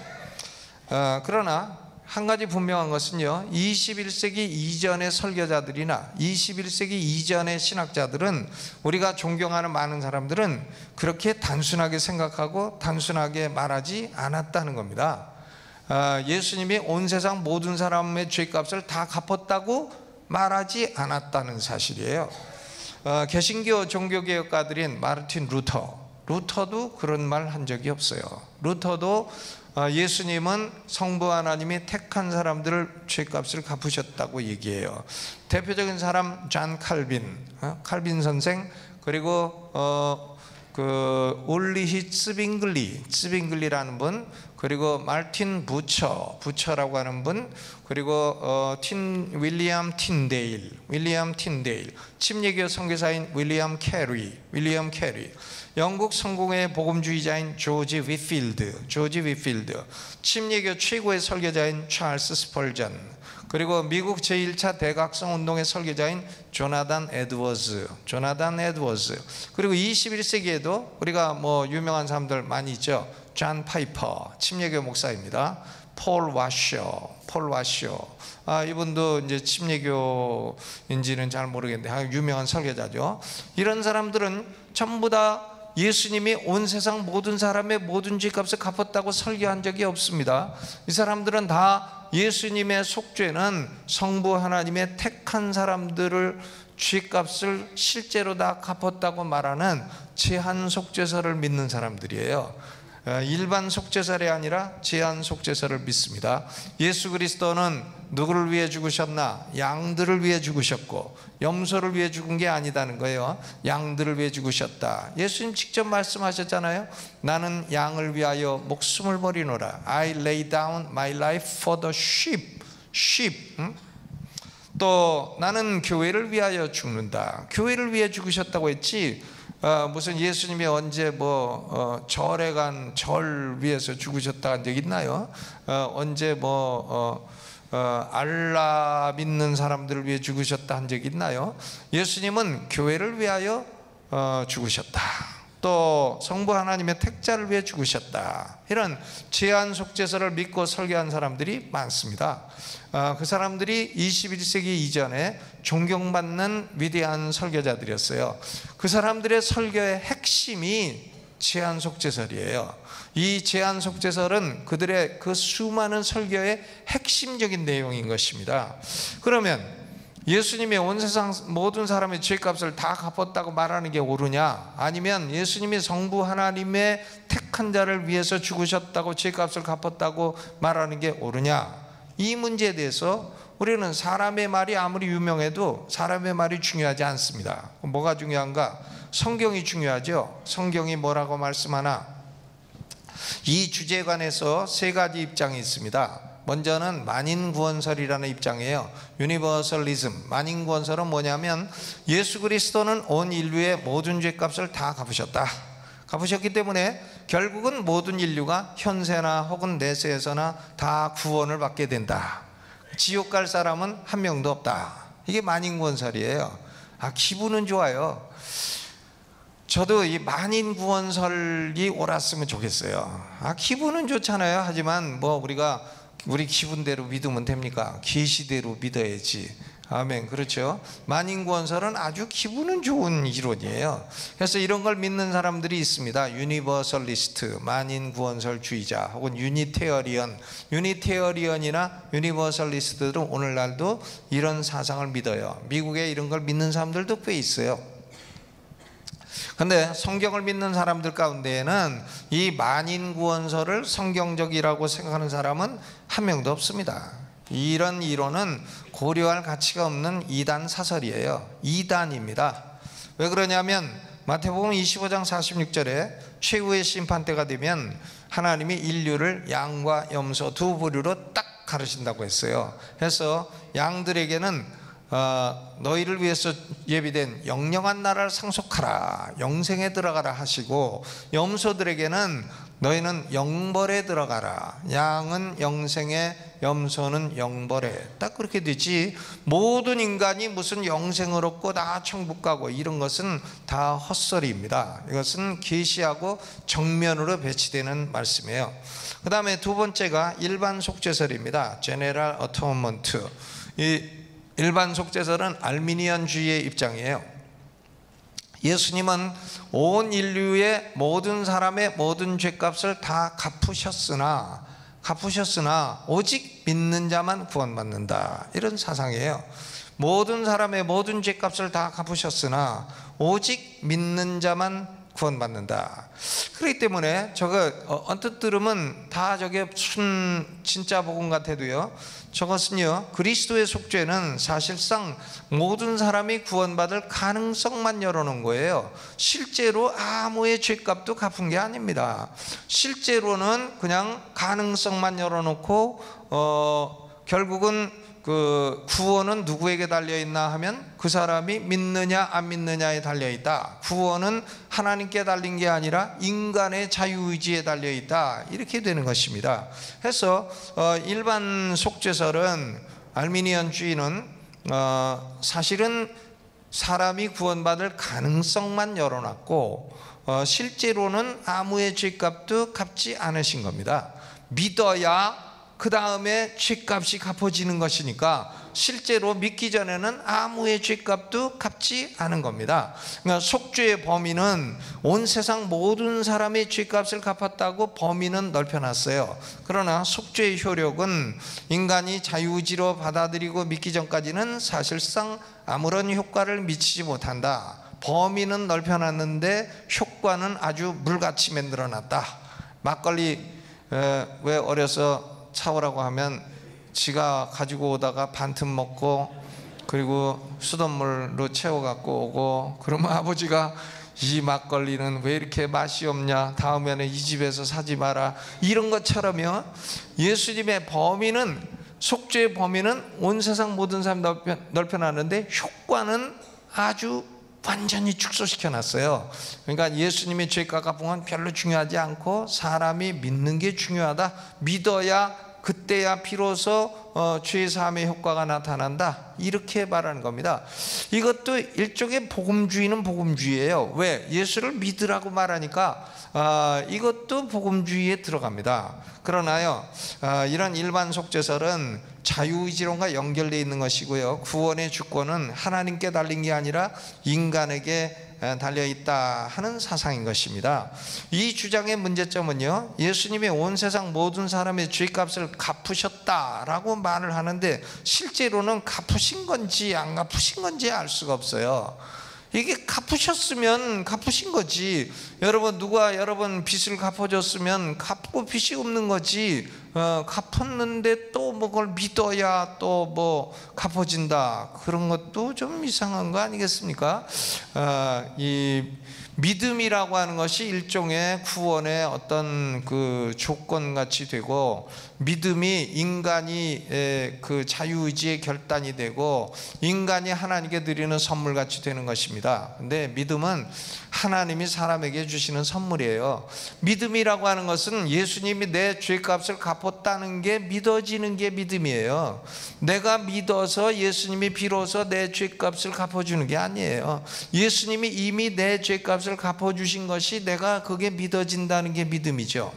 그러나 한 가지 분명한 것은요, 21세기 이전의 설교자들이나 21세기 이전의 신학자들은, 우리가 존경하는 많은 사람들은 그렇게 단순하게 생각하고 단순하게 말하지 않았다는 겁니다. 예수님이 온 세상 모든 사람의 죄값을 다 갚았다고 말하지 않았다는 사실이에요. 개신교 종교개혁가들인 마르틴 루터도 그런 말 한 적이 없어요. 루터도 예수님은 성부 하나님이 택한 사람들을 죄값을 갚으셨다고 얘기해요. 대표적인 사람 존 칼빈 선생, 그리고 올리히 츠빙글리라는 분, 그리고 말틴 부처라고 하는 분, 그리고 윌리엄 틴데일, 침례교 선교사인 윌리엄 캐리, 영국 성공의 복음주의자인 조지 위필드, 침례교 최고의 설교자인 찰스 스펄전, 그리고 미국 제1차 대각성 운동의 설교자인 조나단 에드워즈, 그리고 21세기에도 우리가 유명한 사람들 많이 있죠. 존 파이퍼, 침례교 목사입니다. 폴 와셔. 이분도 이제 침례교인지는 잘 모르겠는데 유명한 설교자죠. 이런 사람들은 전부 다 예수님이 온 세상 모든 사람의 모든 죄값을 갚았다고 설교한 적이 없습니다. 이 사람들은 다 예수님의 속죄는 성부 하나님의 택한 사람들을 죄값을 실제로 다 갚았다고 말하는 제한 속죄서를 믿는 사람들이에요. 일반 속죄설이 아니라 제한 속죄설을 믿습니다. 예수 그리스도는 누구를 위해 죽으셨나? 양들을 위해 죽으셨고, 염소를 위해 죽은 게 아니다는 거예요. 양들을 위해 죽으셨다. 예수님 직접 말씀하셨잖아요. 나는 양을 위하여 목숨을 버리노라. I lay down my life for the sheep. 또 나는 교회를 위하여 죽는다. 교회를 위해 죽으셨다고 했지, 무슨 예수님이 언제 절에 간 절 위에서 죽으셨다 한 적 있나요? 언제 알라 믿는 사람들을 위해 죽으셨다 한 적 있나요? 예수님은 교회를 위하여 죽으셨다. 또 성부 하나님의 택자를 위해 죽으셨다. 이런 제한 속죄서를 믿고 설교한 사람들이 많습니다. 그 사람들이 21세기 이전에 존경받는 위대한 설교자들이었어요. 그 사람들의 설교의 핵심이 제한 속죄설이에요. 이 제한 속죄설은 그들의 그 수많은 설교의 핵심적인 내용인 것입니다. 그러면 예수님이 온 세상 모든 사람의 죄값을 다 갚았다고 말하는 게 옳으냐? 아니면 예수님이 성부 하나님의 택한 자를 위해서 죽으셨다고 죄값을 갚았다고 말하는 게 옳으냐? 이 문제에 대해서 우리는 사람의 말이 아무리 유명해도 사람의 말이 중요하지 않습니다. 뭐가 중요한가? 성경이 중요하죠. 성경이 뭐라고 말씀하나? 이 주제에 관해서 세 가지 입장이 있습니다. 먼저는 만인구원설이라는 입장이에요. 유니버설리즘. 만인구원설은 뭐냐면 예수 그리스도는 온 인류의 모든 죄값을 다 갚으셨다. 갚으셨기 때문에 결국은 모든 인류가 현세나 혹은 내세에서나 다 구원을 받게 된다. 지옥 갈 사람은 한 명도 없다. 이게 만인구원설이에요. 기분은 좋아요. 저도 이 만인구원설이 옳았으면 좋겠어요. 기분은 좋잖아요. 하지만 우리 기분대로 믿으면 됩니까? 계시대로 믿어야지. 아멘. 그렇죠? 만인구원설은 아주 기분은 좋은 이론이에요. 그래서 이런 걸 믿는 사람들이 있습니다. 유니버설리스트, 만인구원설주의자 혹은 유니테어리언이나 유니버설리스트들은 오늘날도 이런 사상을 믿어요. 미국에 이런 걸 믿는 사람들도 꽤 있어요. 근데 성경을 믿는 사람들 가운데에는 이 만인구원설을 성경적이라고 생각하는 사람은 한 명도 없습니다. 이런 이론은 고려할 가치가 없는 이단 사설이에요. 이단입니다. 왜 그러냐면 마태복음 25장 46절에 최후의 심판 때가 되면 하나님이 인류를 양과 염소 두 부류로 딱 가르친다고 했어요. 그래서 양들에게는 너희를 위해서 예비된 영영한 나라를 상속하라, 영생에 들어가라 하시고, 염소들에게는 너희는 영벌에 들어가라, 양은 영생에 염소는 영벌에. 딱 그렇게 되지, 모든 인간이 무슨 영생을 얻고 다 천국 가고 이런 것은 다 헛소리입니다. 이것은 계시하고 정면으로 배치되는 말씀이에요. 그 다음에 두 번째가 일반 속죄설입니다. General Atonement. 이 일반 속죄설은 알미니안주의의 입장이에요. 예수님은 온 인류의 모든 사람의 모든 죄값을 다 갚으셨으나 오직 믿는 자만 구원받는다. 이런 사상이에요. 모든 사람의 모든 죄값을 다 갚으셨으나 오직 믿는 자만 구원받는다. 그렇기 때문에 저거 언뜻 들으면 다 저게 진짜 복음 같아도요, 저것은요, 그리스도의 속죄는 사실상 모든 사람이 구원받을 가능성만 열어놓은 거예요. 실제로 아무의 죄값도 갚은 게 아닙니다. 실제로는 그냥 가능성만 열어놓고 결국은 그 구원은 누구에게 달려있나 하면 그 사람이 믿느냐 안 믿느냐에 달려있다. 구원은 하나님께 달린 게 아니라 인간의 자유의지에 달려있다. 이렇게 되는 것입니다. 그래서 일반 속죄설은, 알미니안주의는 사실은 사람이 구원받을 가능성만 열어놨고 실제로는 아무의 죄값도 갚지 않으신 겁니다. 믿어야 그 다음에 죄값이 갚아지는 것이니까 실제로 믿기 전에는 아무의 죄값도 갚지 않은 겁니다. 그러니까 속죄의 범위는 온 세상 모든 사람의 죄값을 갚았다고 범위는 넓혀놨어요. 그러나 속죄의 효력은 인간이 자유의지로 받아들이고 믿기 전까지는 사실상 아무런 효과를 미치지 못한다. 범위는 넓혀놨는데 효과는 아주 물같이 만들어놨다. 막걸리 왜 어려서 사오라고 하면 지가 가지고 오다가 반틈 먹고 그리고 수돗물로 채워 갖고 오고, 그러면 아버지가 이 막걸리는 왜 이렇게 맛이 없냐, 다음에는 이 집에서 사지 마라, 이런 것처럼요, 예수님의 범위는, 속죄의 범위는 온 세상 모든 사람 넓혀놨는데 효과는 아주 완전히 축소시켜 놨어요. 그러니까 예수님의 죄가 갚은 건 별로 중요하지 않고 사람이 믿는 게 중요하다. 믿어야 그때야 비로소 죄 사함의 효과가 나타난다. 이렇게 말하는 겁니다. 이것도 일종의 복음주의는 복음주의예요. 왜? 예수를 믿으라고 말하니까 이것도 복음주의에 들어갑니다. 그러나요, 이런 일반 속죄설은 자유의지론과 연결되어 있는 것이고요, 구원의 주권은 하나님께 달린 게 아니라 인간에게 달려있다 하는 사상인 것입니다. 이 주장의 문제점은요, 예수님이 온 세상 모든 사람의 죄값을 갚으셨다라고 말을 하는데 실제로는 갚으신 건지 안 갚으신 건지 알 수가 없어요. 이게 갚으셨으면 갚으신 거지. 여러분, 누가 여러분 빚을 갚아줬으면 갚고 빚이 없는 거지. 갚았는데 또 뭐 그걸 믿어야 또 뭐 갚아진다, 그런 것도 좀 이상한 거 아니겠습니까? 이 믿음이라고 하는 것이 일종의 구원의 어떤 그 조건같이 되고, 믿음이 인간이 그 자유의지의 결단이 되고 인간이 하나님께 드리는 선물같이 되는 것입니다. 근데 믿음은 하나님이 사람에게 주시는 선물이에요. 믿음이라고 하는 것은 예수님이 내 죄값을 갚았다는 게 믿어지는 게 믿음이에요. 내가 믿어서 예수님이 비로소 내 죄값을 갚아주는 게 아니에요. 예수님이 이미 내 죄값을 갚아주신 것이 내가 그게 믿어진다는 게 믿음이죠.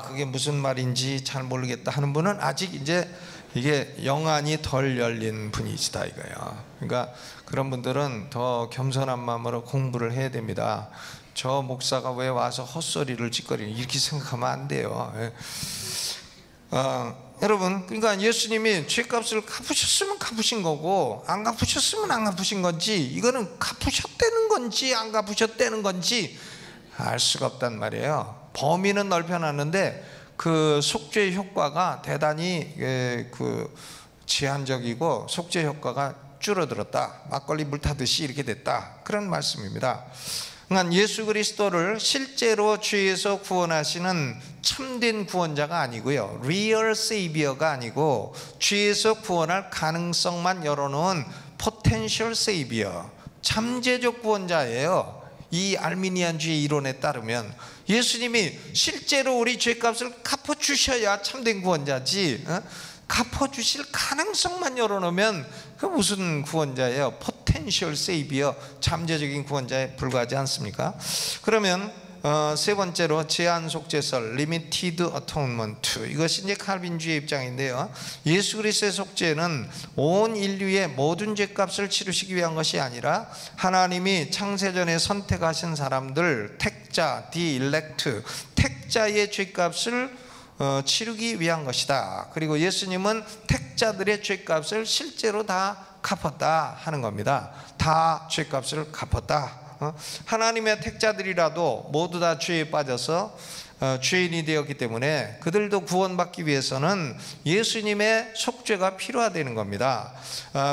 그게 무슨 말인지 잘 모르겠다 하는 분은 아직 이제 이게 영안이 덜 열린 분이시다 이거예요. 그러니까 그런 분들은 더 겸손한 마음으로 공부를 해야 됩니다. 저 목사가 왜 와서 헛소리를 짓거리는, 이렇게 생각하면 안 돼요. 여러분, 그러니까 예수님이 죄값을 갚으셨으면 갚으신 거고 안 갚으셨으면 안 갚으신 건지, 이거는 갚으셨다는 건지 안 갚으셨다는 건지 알 수가 없단 말이에요. 범위는 넓혀놨는데 그 속죄 효과가 대단히 그 제한적이고 속죄 효과가 줄어들었다, 막걸리 물 타듯이 이렇게 됐다, 그런 말씀입니다. 그러니까 예수 그리스도를 실제로 죄에서 구원하시는 참된 구원자가 아니고요, 리얼 세이비어가 아니고 죄에서 구원할 가능성만 열어놓은 포텐셜 세이비어, 잠재적 구원자예요. 이 알미니안주의 이론에 따르면 예수님이 실제로 우리 죄값을 갚아주셔야 참된 구원자지, 갚아주실 가능성만 열어놓으면 그 무슨 구원자예요? 포텐셜 세이비어, 잠재적인 구원자에 불과하지 않습니까? 그러면 세 번째로 제한 속죄설, 리미티드 어토먼트, 이것이 이제 칼빈주의 입장인데요, 예수 그리스도의 속죄는 온 인류의 모든 죄값을 치르시기 위한 것이 아니라 하나님이 창세전에 선택하신 사람들, 택자, 디 일렉트, 택자의 죄값을 치르기 위한 것이다. 그리고 예수님은 택자들의 죄값을 실제로 다 갚았다 하는 겁니다. 다 죄값을 갚았다. 하나님의 택자들이라도 모두 다 죄에 빠져서 죄인이 되었기 때문에 그들도 구원받기 위해서는 예수님의 속죄가 필요하다는 겁니다.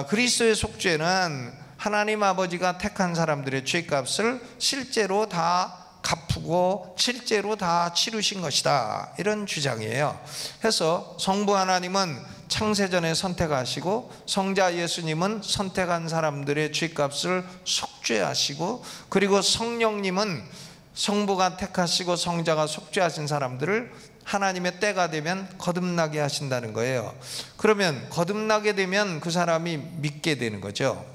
그리스도의 속죄는 하나님 아버지가 택한 사람들의 죄값을 실제로 다 갚고 실제로 다 치르신 것이다, 이런 주장이에요. 해서 성부 하나님은 창세전에 선택하시고 성자 예수님은 선택한 사람들의 죄값을 속죄하시고, 그리고 성령님은 성부가 택하시고 성자가 속죄하신 사람들을 하나님의 때가 되면 거듭나게 하신다는 거예요. 그러면 거듭나게 되면 그 사람이 믿게 되는 거죠.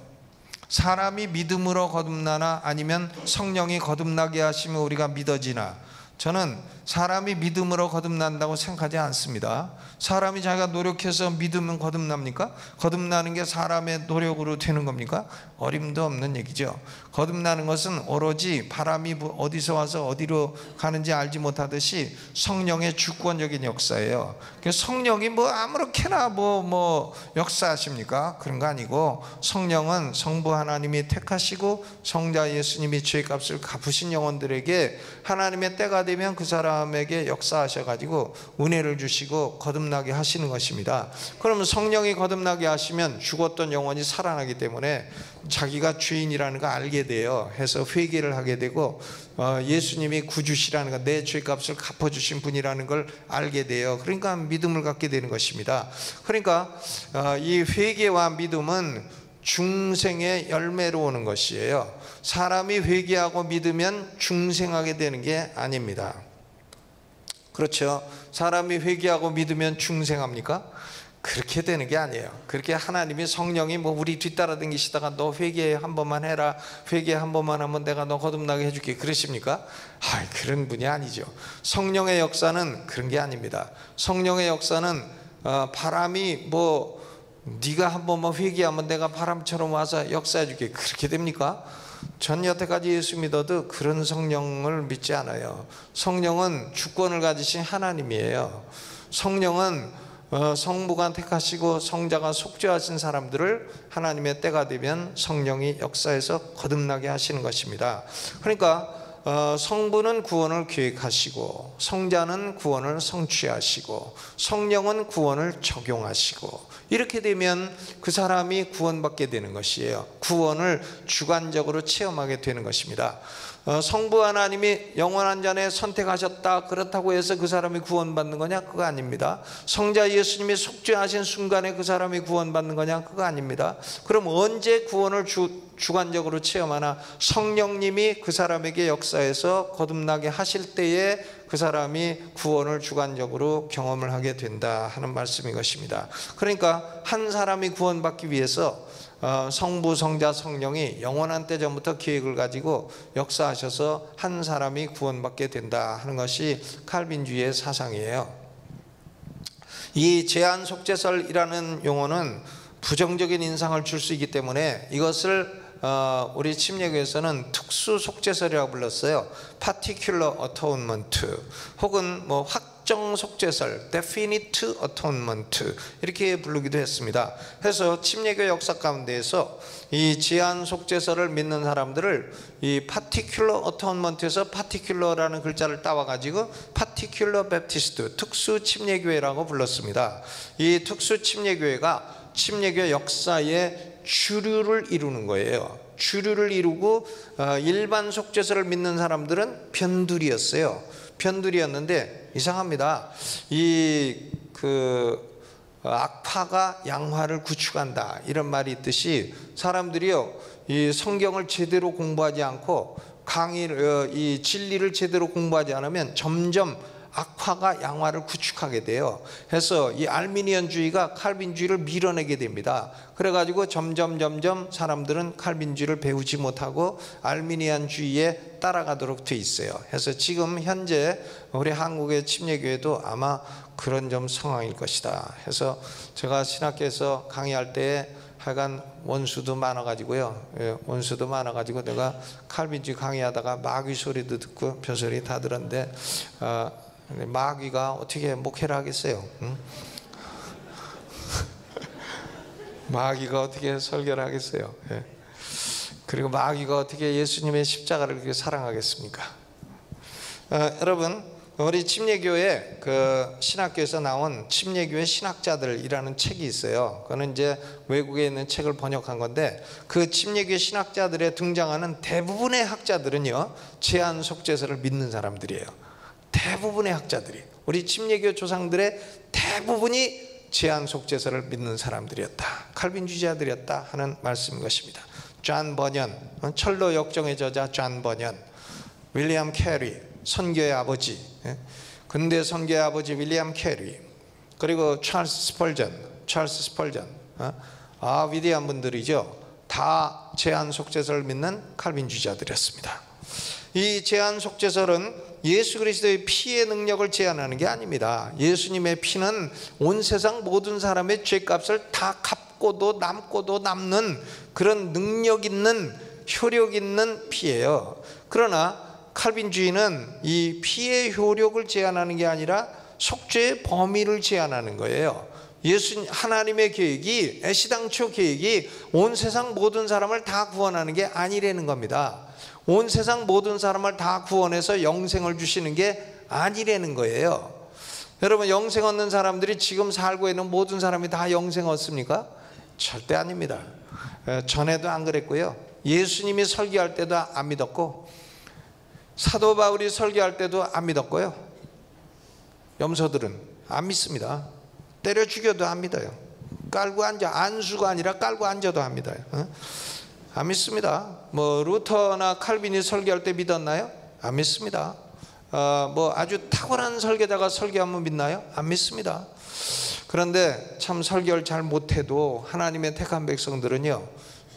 사람이 믿음으로 거듭나나 아니면 성령이 거듭나게 하시면 우리가 믿어지나, 저는 사람이 믿음으로 거듭난다고 생각하지 않습니다. 사람이 자기가 노력해서 믿으면 거듭납니까? 거듭나는 게 사람의 노력으로 되는 겁니까? 어림도 없는 얘기죠. 거듭나는 것은 오로지 바람이 어디서 와서 어디로 가는지 알지 못하듯이 성령의 주권적인 역사예요. 성령이 뭐 아무렇게나 뭐 역사하십니까? 그런 거 아니고, 성령은 성부 하나님이 택하시고 성자 예수님이 죄값을 갚으신 영혼들에게 하나님의 때가 되면 그 사람에게 역사하셔가지고 은혜를 주시고 거듭나게 하시는 것입니다. 그러면 성령이 거듭나게 하시면 죽었던 영혼이 살아나기 때문에 자기가 죄인이라는 거 알게 돼요. 해서 회개를 하게 되고 예수님이 구주시라는 거, 내 죄값을 갚아주신 분이라는 걸 알게 돼요. 그러니까 믿음을 갖게 되는 것입니다. 그러니까 이 회개와 믿음은 중생의 열매로 오는 것이에요. 사람이 회개하고 믿으면 중생하게 되는 게 아닙니다. 그렇죠? 사람이 회개하고 믿으면 중생합니까? 그렇게 되는 게 아니에요. 그렇게 하나님이 성령이 뭐 우리 뒤따라 다니시다가 너 회개 한 번만 해라, 회개 한 번만 하면 내가 너 거듭나게 해줄게, 그러십니까? 그런 분이 아니죠. 성령의 역사는 그런 게 아닙니다. 성령의 역사는 바람이 뭐 네가 한 번만 회개하면 내가 바람처럼 와서 역사해줄게, 그렇게 됩니까? 전 여태까지 예수 믿어도 그런 성령을 믿지 않아요. 성령은 주권을 가지신 하나님이에요. 성령은 성부가 택하시고 성자가 속죄하신 사람들을 하나님의 때가 되면 성령이 역사해서 거듭나게 하시는 것입니다. 그러니까 성부는 구원을 계획하시고, 성자는 구원을 성취하시고, 성령은 구원을 적용하시고, 이렇게 되면 그 사람이 구원받게 되는 것이에요. 구원을 주관적으로 체험하게 되는 것입니다. 성부 하나님이 영원한 자에 선택하셨다, 그렇다고 해서 그 사람이 구원받는 거냐? 그거 아닙니다. 성자 예수님이 속죄하신 순간에 그 사람이 구원받는 거냐? 그거 아닙니다. 그럼 언제 구원을 주관적으로 체험하나? 성령님이 그 사람에게 역사해서 거듭나게 하실 때에 그 사람이 구원을 주관적으로 경험을 하게 된다 하는 말씀인 것입니다. 그러니까 한 사람이 구원받기 위해서 성부, 성자, 성령이 영원한 때 전부터 계획을 가지고 역사하셔서 한 사람이 구원받게 된다 하는 것이 칼빈주의의 사상이에요. 이 제한 속죄설이라는 용어는 부정적인 인상을 줄 수 있기 때문에 이것을 우리 침례교에서는 특수 속죄설이라고 불렀어요. Particular Atonement, 혹은 뭐 확정 속죄설, Definite Atonement, 이렇게 부르기도 했습니다. 그래서 침례교 역사 가운데에서 이 제한 속죄설을 믿는 사람들을 이 Particular Atonement에서 Particular라는 글자를 따와가지고 Particular Baptist, 특수 침례교회라고 불렀습니다. 이 특수 침례교회가 침례교 역사의 주류를 이루는 거예요. 주류를 이루고 일반 속죄설을 믿는 사람들은 변두리였어요. 변두리였는데 이상합니다. 악파가 양화를 구축한다, 이런 말이 있듯이 사람들이요, 이 성경을 제대로 공부하지 않고 이 진리를 제대로 공부하지 않으면 점점 악화가 양화를 구축하게 돼요. 그래서 이 알미니언주의가 칼빈주의를 밀어내게 됩니다. 그래가지고 점점 사람들은 칼빈주의를 배우지 못하고 알미니안주의에 따라가도록 돼 있어요. 그래서 지금 현재 우리 한국의 침례교회도 아마 그런 좀 상황일 것이다. 해서 제가 신학교에서 강의할 때 하여간 원수도 많아가지고요. 원수도 많아가지고 내가 칼빈주의 강의하다가 마귀 소리도 듣고 별소리 다 들었는데 마귀가 어떻게 목회를 하겠어요? 응? 마귀가 어떻게 설교를 하겠어요? 예. 그리고 마귀가 어떻게 예수님의 십자가를 그렇게 사랑하겠습니까? 여러분, 우리 침례교회 신학교에서 나온 침례교회 신학자들이라는 책이 있어요. 그거는 이제 외국에 있는 책을 번역한 건데, 그 침례교회 신학자들에 등장하는 대부분의 학자들은요, 제한 속죄설을 믿는 사람들이에요. 대부분의 학자들이, 우리 침례교 조상들의 대부분이 제한 속죄설을 믿는 사람들이었다, 칼빈주의자들이었다 하는 말씀인 것입니다. 존 버년, 철로 역정의 저자 존 버년, 윌리엄 캐리, 선교의 아버지, 근대 선교의 아버지 윌리엄 캐리, 그리고 찰스 스펄전, 위대한 분들이죠. 다 제한 속죄설을 믿는 칼빈주의자들이었습니다. 이 제한 속죄설은 예수 그리스도의 피의 능력을 제한하는 게 아닙니다. 예수님의 피는 온 세상 모든 사람의 죄값을 다 갚고도 남고도 남는 그런 능력 있는, 효력 있는 피예요. 그러나 칼빈주의는 이 피의 효력을 제한하는 게 아니라 속죄의 범위를 제한하는 거예요. 하나님의 계획이, 애시당초 계획이 온 세상 모든 사람을 다 구원하는 게 아니라는 겁니다. 온 세상 모든 사람을 다 구원해서 영생을 주시는 게 아니라는 거예요. 여러분, 영생 얻는 사람들이 지금 살고 있는 모든 사람이 다 영생 얻습니까? 절대 아닙니다. 전에도 안 그랬고요, 예수님이 설교할 때도 안 믿었고, 사도 바울이 설교할 때도 안 믿었고요, 염소들은 안 믿습니다. 때려 죽여도 안 믿어요. 깔고 앉아. 안수가 아니라 깔고 앉아도 합니다. 안 믿습니다. 뭐 루터나 칼빈이 설교할 때 믿었나요? 안 믿습니다. 뭐 아주 탁월한 설교자가 설교하면 믿나요? 안 믿습니다. 그런데 참 설교를 잘 못해도 하나님의 택한 백성들은요,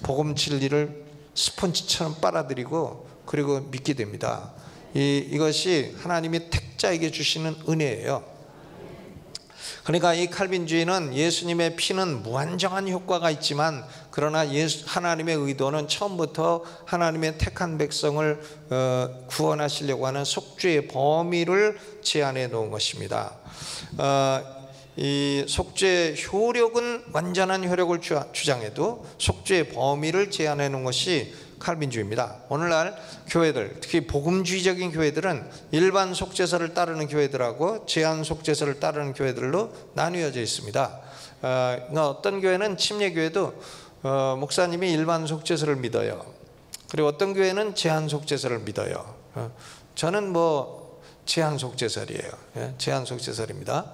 복음 진리를 스펀지처럼 빨아들이고 그리고 믿게 됩니다. 이것이 하나님이 택자에게 주시는 은혜예요. 그러니까 이 칼빈주의는 예수님의 피는 무한정한 효과가 있지만, 그러나 하나님의 의도는 처음부터 하나님의 택한 백성을 구원하시려고 하는 속죄의 범위를 제한해 놓은 것입니다. 이 속죄의 효력은 완전한 효력을 주장해도 속죄의 범위를 제한해 놓은 것이 칼빈주의입니다. 오늘날 교회들, 특히 복음주의적인 교회들은 일반 속죄서를 따르는 교회들하고 제한 속죄서를 따르는 교회들로 나뉘어져 있습니다. 어떤 교회는 침례교회도 목사님이 일반 속죄서를 믿어요. 그리고 어떤 교회는 제한 속죄서를 믿어요. 저는 뭐 제한 속죄설이에요. 제한 속죄설입니다.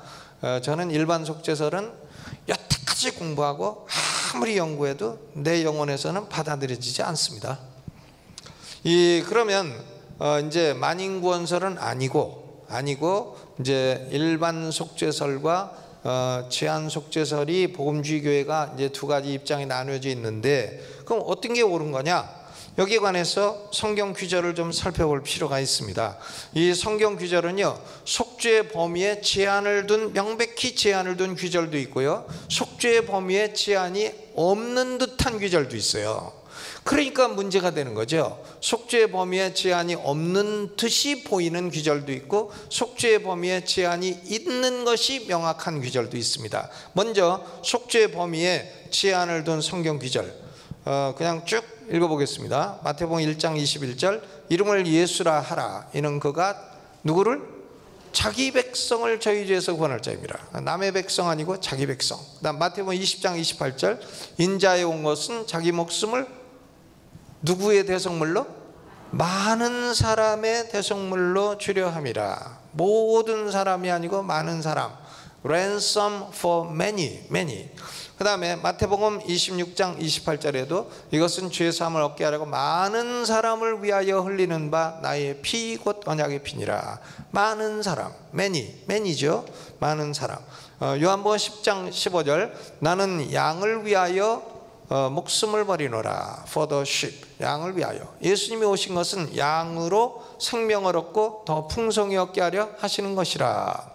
저는 일반 속죄설은 여태까지 공부하고 아무리 연구해도 내 영혼에서는 받아들여지지 않습니다. 그러면 이제 만인구원설은 아니고 이제 일반 속죄설과 제한 속죄설이 복음주의 교회가 이제 두 가지 입장이 나누어져 있는데, 그럼 어떤 게 옳은 거냐? 여기에 관해서 성경 규절을 좀 살펴볼 필요가 있습니다. 이 성경 규절은요, 속죄의 범위에 명백히 제한을 둔 규절도 있고요, 속죄의 범위에 제한이 없는 듯한 규절도 있어요. 그러니까 문제가 되는 거죠. 속죄의 범위에 제한이 없는 듯이 보이는 규절도 있고, 속죄의 범위에 제한이 있는 것이 명확한 규절도 있습니다. 먼저 속죄의 범위에 제한을 둔 성경 규절, 그냥 쭉 읽어보겠습니다. 마태복음 1장 21절, 이름을 예수라 하라. 이는 그가 누구를? 자기 백성을 저희 죄에서 구원할 자입니다. 남의 백성 아니고 자기 백성. 그다음 마태복음 20장 28절, 인자에 온 것은 자기 목숨을 누구의 대성물로? 많은 사람의 대성물로 주려 함이라. 모든 사람이 아니고 많은 사람. Ransom for many. 그 다음에 마태복음 26장 28절에도 이것은 죄사함을 얻게 하려고 많은 사람을 위하여 흘리는 바 나의 피 곧 언약의 피니라. 많은 사람, many죠. 많은 사람. 요한복음 10장 15절, 나는 양을 위하여 목숨을 버리노라. For the sheep. 양을 위하여. 예수님이 오신 것은 양으로 생명을 얻고 더 풍성히 얻게 하려 하시는 것이라.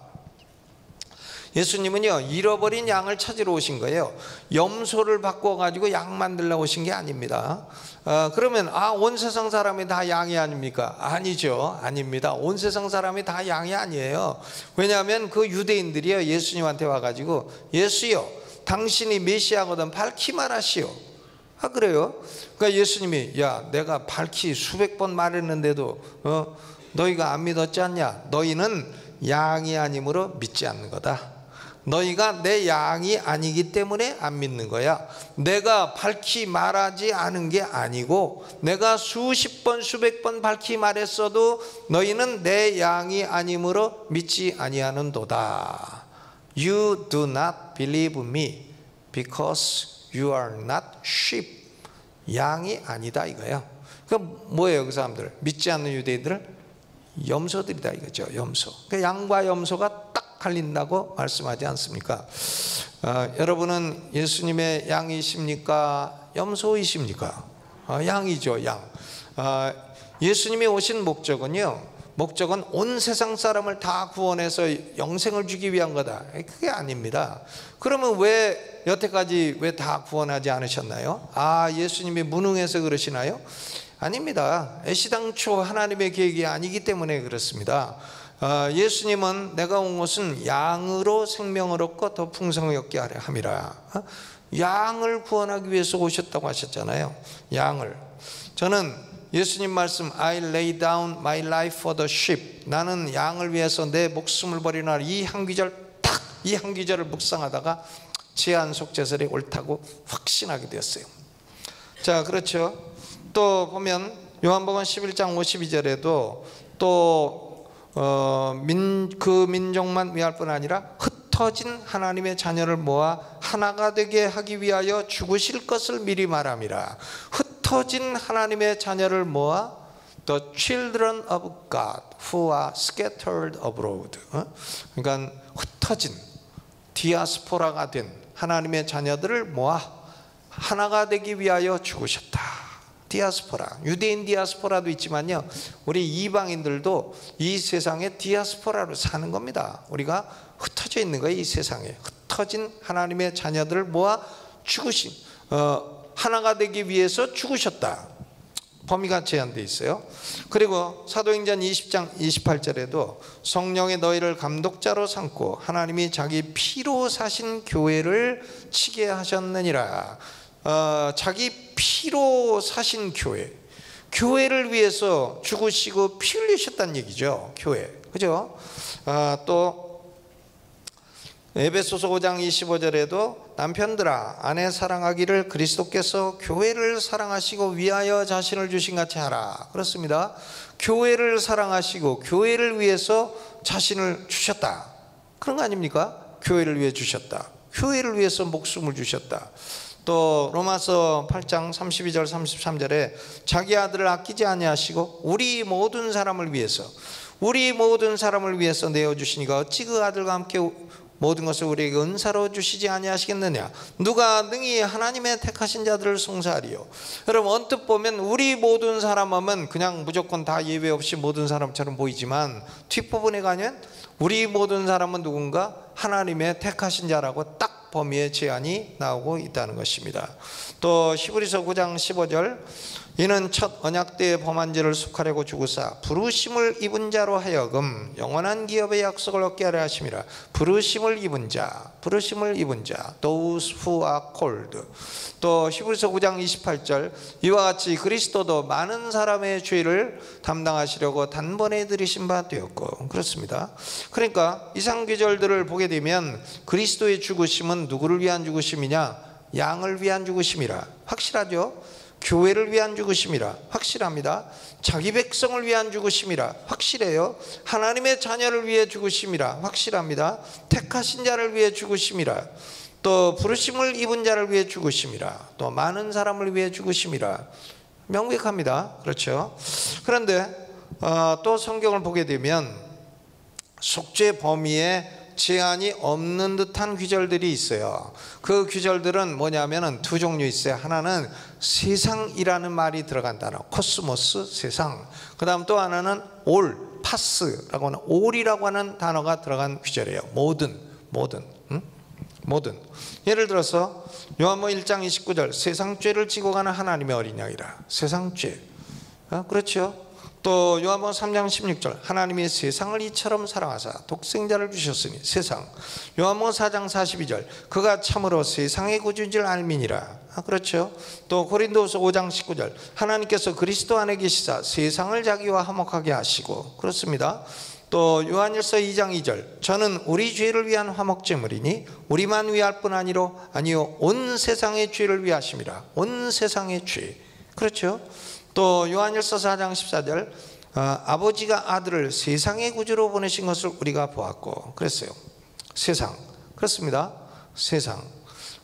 예수님은요, 잃어버린 양을 찾으러 오신 거예요. 염소를 바꿔가지고 양 만들러 오신 게 아닙니다. 그러면 온 세상 사람이 다 양이 아닙니까? 아니죠. 아닙니다. 온 세상 사람이 다 양이 아니에요. 왜냐하면 그 유대인들이요, 예수님한테 와가지고 예수요, 당신이 메시아거든 밝히 말하시오. 그래요? 그러니까 예수님이, 야, 내가 밝히 수백 번 말했는데도 너희가 안 믿었지 않냐? 너희는 양이 아니므로 믿지 않는 거다. 너희가 내 양이 아니기 때문에 안 믿는 거야. 내가 밝히 말하지 않은 게 아니고, 내가 수십 번 수백 번 밝히 말했어도 너희는 내 양이 아니므로 믿지 아니하는도다. You do not believe me because you are not sheep. 양이 아니다 이거야. 그럼 뭐예요? 그 사람들, 믿지 않는 유대인들은 염소들이다 이거죠. 염소. 그 양과 염소가 딱 갈린다고 말씀하지 않습니까? 여러분은 예수님의 양이십니까? 염소이십니까? 양이죠. 양. 예수님이 오신 목적은 온 세상 사람을 다 구원해서 영생을 주기 위한 거다. 그게 아닙니다. 그러면 왜 여태까지 왜 다 구원하지 않으셨나요? 예수님이 무능해서 그러시나요? 아닙니다. 애시당초 하나님의 계획이 아니기 때문에 그렇습니다. 예수님은 내가 온 것은 양으로 생명을 얻고 더 풍성히 얻게 하려 함이라. 양을 구원하기 위해서 오셨다고 하셨잖아요. 양을. 저는 예수님 말씀 I lay down my life for the sheep. 나는 양을 위해서 내 목숨을 버리나, 이 한 구절을 묵상하다가 제한 속죄설이 옳다고 확신하게 되었어요. 자, 그렇죠. 또 보면 요한복음 11장 52절에도 또 그 민족만 위할 뿐 아니라 흩어진 하나님의 자녀를 모아 하나가 되게 하기 위하여 죽으실 것을 미리 말함이라. 흩어진 하나님의 자녀를 모아 The children of God who are scattered abroad. 그러니까 흩어진 디아스포라가 된 하나님의 자녀들을 모아 하나가 되기 위하여 죽으셨다. 디아스포라, 유대인 디아스포라도 있지만요, 우리 이방인들도 이 세상에 디아스포라로 사는 겁니다. 우리가 흩어져 있는 거예요. 이 세상에 흩어진 하나님의 자녀들을 모아 죽으신, 하나가 되기 위해서 죽으셨다. 범위가 제한되어 있어요. 그리고 사도행전 20장 28절에도 성령의 너희를 감독자로 삼고 하나님이 자기 피로 사신 교회를 치게 하셨느니라. 자기 피로 사신 교회를 위해서 죽으시고 피 흘리셨다는 얘기죠. 교회, 그죠? 또 에베소서 5장 25절에도 남편들아 아내 사랑하기를 그리스도께서 교회를 사랑하시고 위하여 자신을 주신 같이 하라. 그렇습니다. 교회를 사랑하시고 교회를 위해서 자신을 주셨다. 그런 거 아닙니까? 교회를 위해 주셨다. 교회를 위해서 목숨을 주셨다. 또 로마서 8장 32절 33절에 자기 아들을 아끼지 아니하시고 우리 모든 사람을 위해서 내어주시니까 어찌 그 아들과 함께 모든 것을 우리에게 은사로 주시지 아니하시겠느냐. 누가 능히 하나님의 택하신 자들을 송사하리요. 여러분, 언뜻 보면 우리 모든 사람 하면 그냥 무조건 다 예외 없이 모든 사람처럼 보이지만 뒷부분에 가면 우리 모든 사람은 누군가 하나님의 택하신 자라고 딱 범위의 제한이 나오고 있다는 것입니다. 또 히브리서 9장 15절 이는 첫 언약 때의 범한 죄를 속하려고 죽으사 부르심을 입은 자로 하여금 영원한 기업의 약속을 얻게 하려 하심이라. 부르심을 입은 자 those who are called. 또 히브리서 9장 28절 이와 같이 그리스도도 많은 사람의 죄를 담당하시려고 단번에 들이신 바 되었고. 그렇습니다. 그러니까 이상 구절들을 보게 되면 그리스도의 죽으심은 누구를 위한 죽으심이냐? 양을 위한 죽으심이라. 확실하죠? 교회를 위한 죽으심이라 확실합니다. 자기 백성을 위한 죽으심이라 확실해요. 하나님의 자녀를 위해 죽으심이라 확실합니다. 택하신 자를 위해 죽으심이라, 또 부르심을 입은 자를 위해 죽으심이라, 또 많은 사람을 위해 죽으심이라 명백합니다. 그렇죠? 그런데 또 성경을 보게 되면 속죄 범위에 제한이 없는 듯한 규절들이 있어요. 그 규절들은 뭐냐면은 두 종류 있어요. 하나는 세상이라는 말이 들어간 단어, 코스모스, 세상. 그 다음 또 하나는 올, 파스라고 하는 올이라고 하는 단어가 들어간 규절이에요. 모든. 예를 들어서 요한복음 1장 29절 세상 죄를 지고 가는 하나님의 어린 양이라. 세상 죄. 그렇죠? 또 요한복음 3장 16절 하나님이 세상을 이처럼 사랑하사 독생자를 주셨으니 세상. 요한복음 4장 42절 그가 참으로 세상의 구주인 줄 알미니라. 그렇죠? 또 고린도후서 5장 19절 하나님께서 그리스도 안에 계시사 세상을 자기와 화목하게 하시고. 그렇습니다. 또 요한일서 2장 2절 저는 우리 죄를 위한 화목제물이니 우리만 위할 뿐 아니요 온 세상의 죄를 위하심이라. 온 세상의 죄. 그렇죠? 또 요한일서 4장 14절 아버지가 아들을 세상의 구주로 보내신 것을 우리가 보았고. 그랬어요. 세상. 그렇습니다. 세상.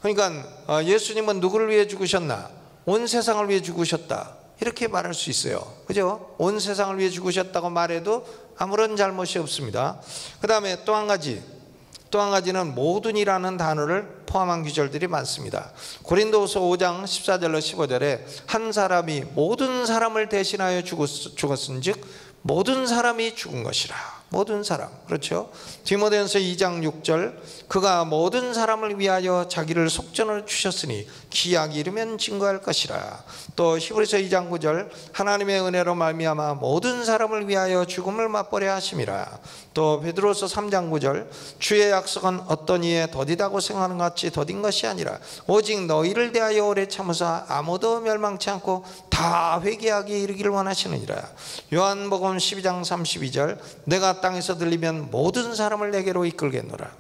그러니까 예수님은 누구를 위해 죽으셨나? 온 세상을 위해 죽으셨다. 이렇게 말할 수 있어요. 그죠? 온 세상을 위해 죽으셨다고 말해도 아무런 잘못이 없습니다. 그 다음에 또 한 가지는 모든이라는 단어를 포함한 규절들이 많습니다. 고린도후서 5장 14절로 15절에 한 사람이 모든 사람을 대신하여 죽었은즉 모든 사람이 죽은 것이라. 모든 사람. 그렇죠? 디모데전서 2장 6절 그가 모든 사람을 위하여 자기를 속전을 주셨으니 기약이 이르면 증거할 것이라. 또 히브리서 2장 9절 하나님의 은혜로 말미암아 모든 사람을 위하여 죽음을 맛보려 하심이라. 또 베드로서 3장 9절 주의 약속은 어떤 이에 더디다고 생각하는 것 같이 더딘 것이 아니라 오직 너희를 대하여 오래 참으사 아무도 멸망치 않고 다 회개하기에 이르기를 원하시느니라. 요한복음 12장 32절 내가 땅에서 들리면 모든 사람을 내게로 이끌겠노라.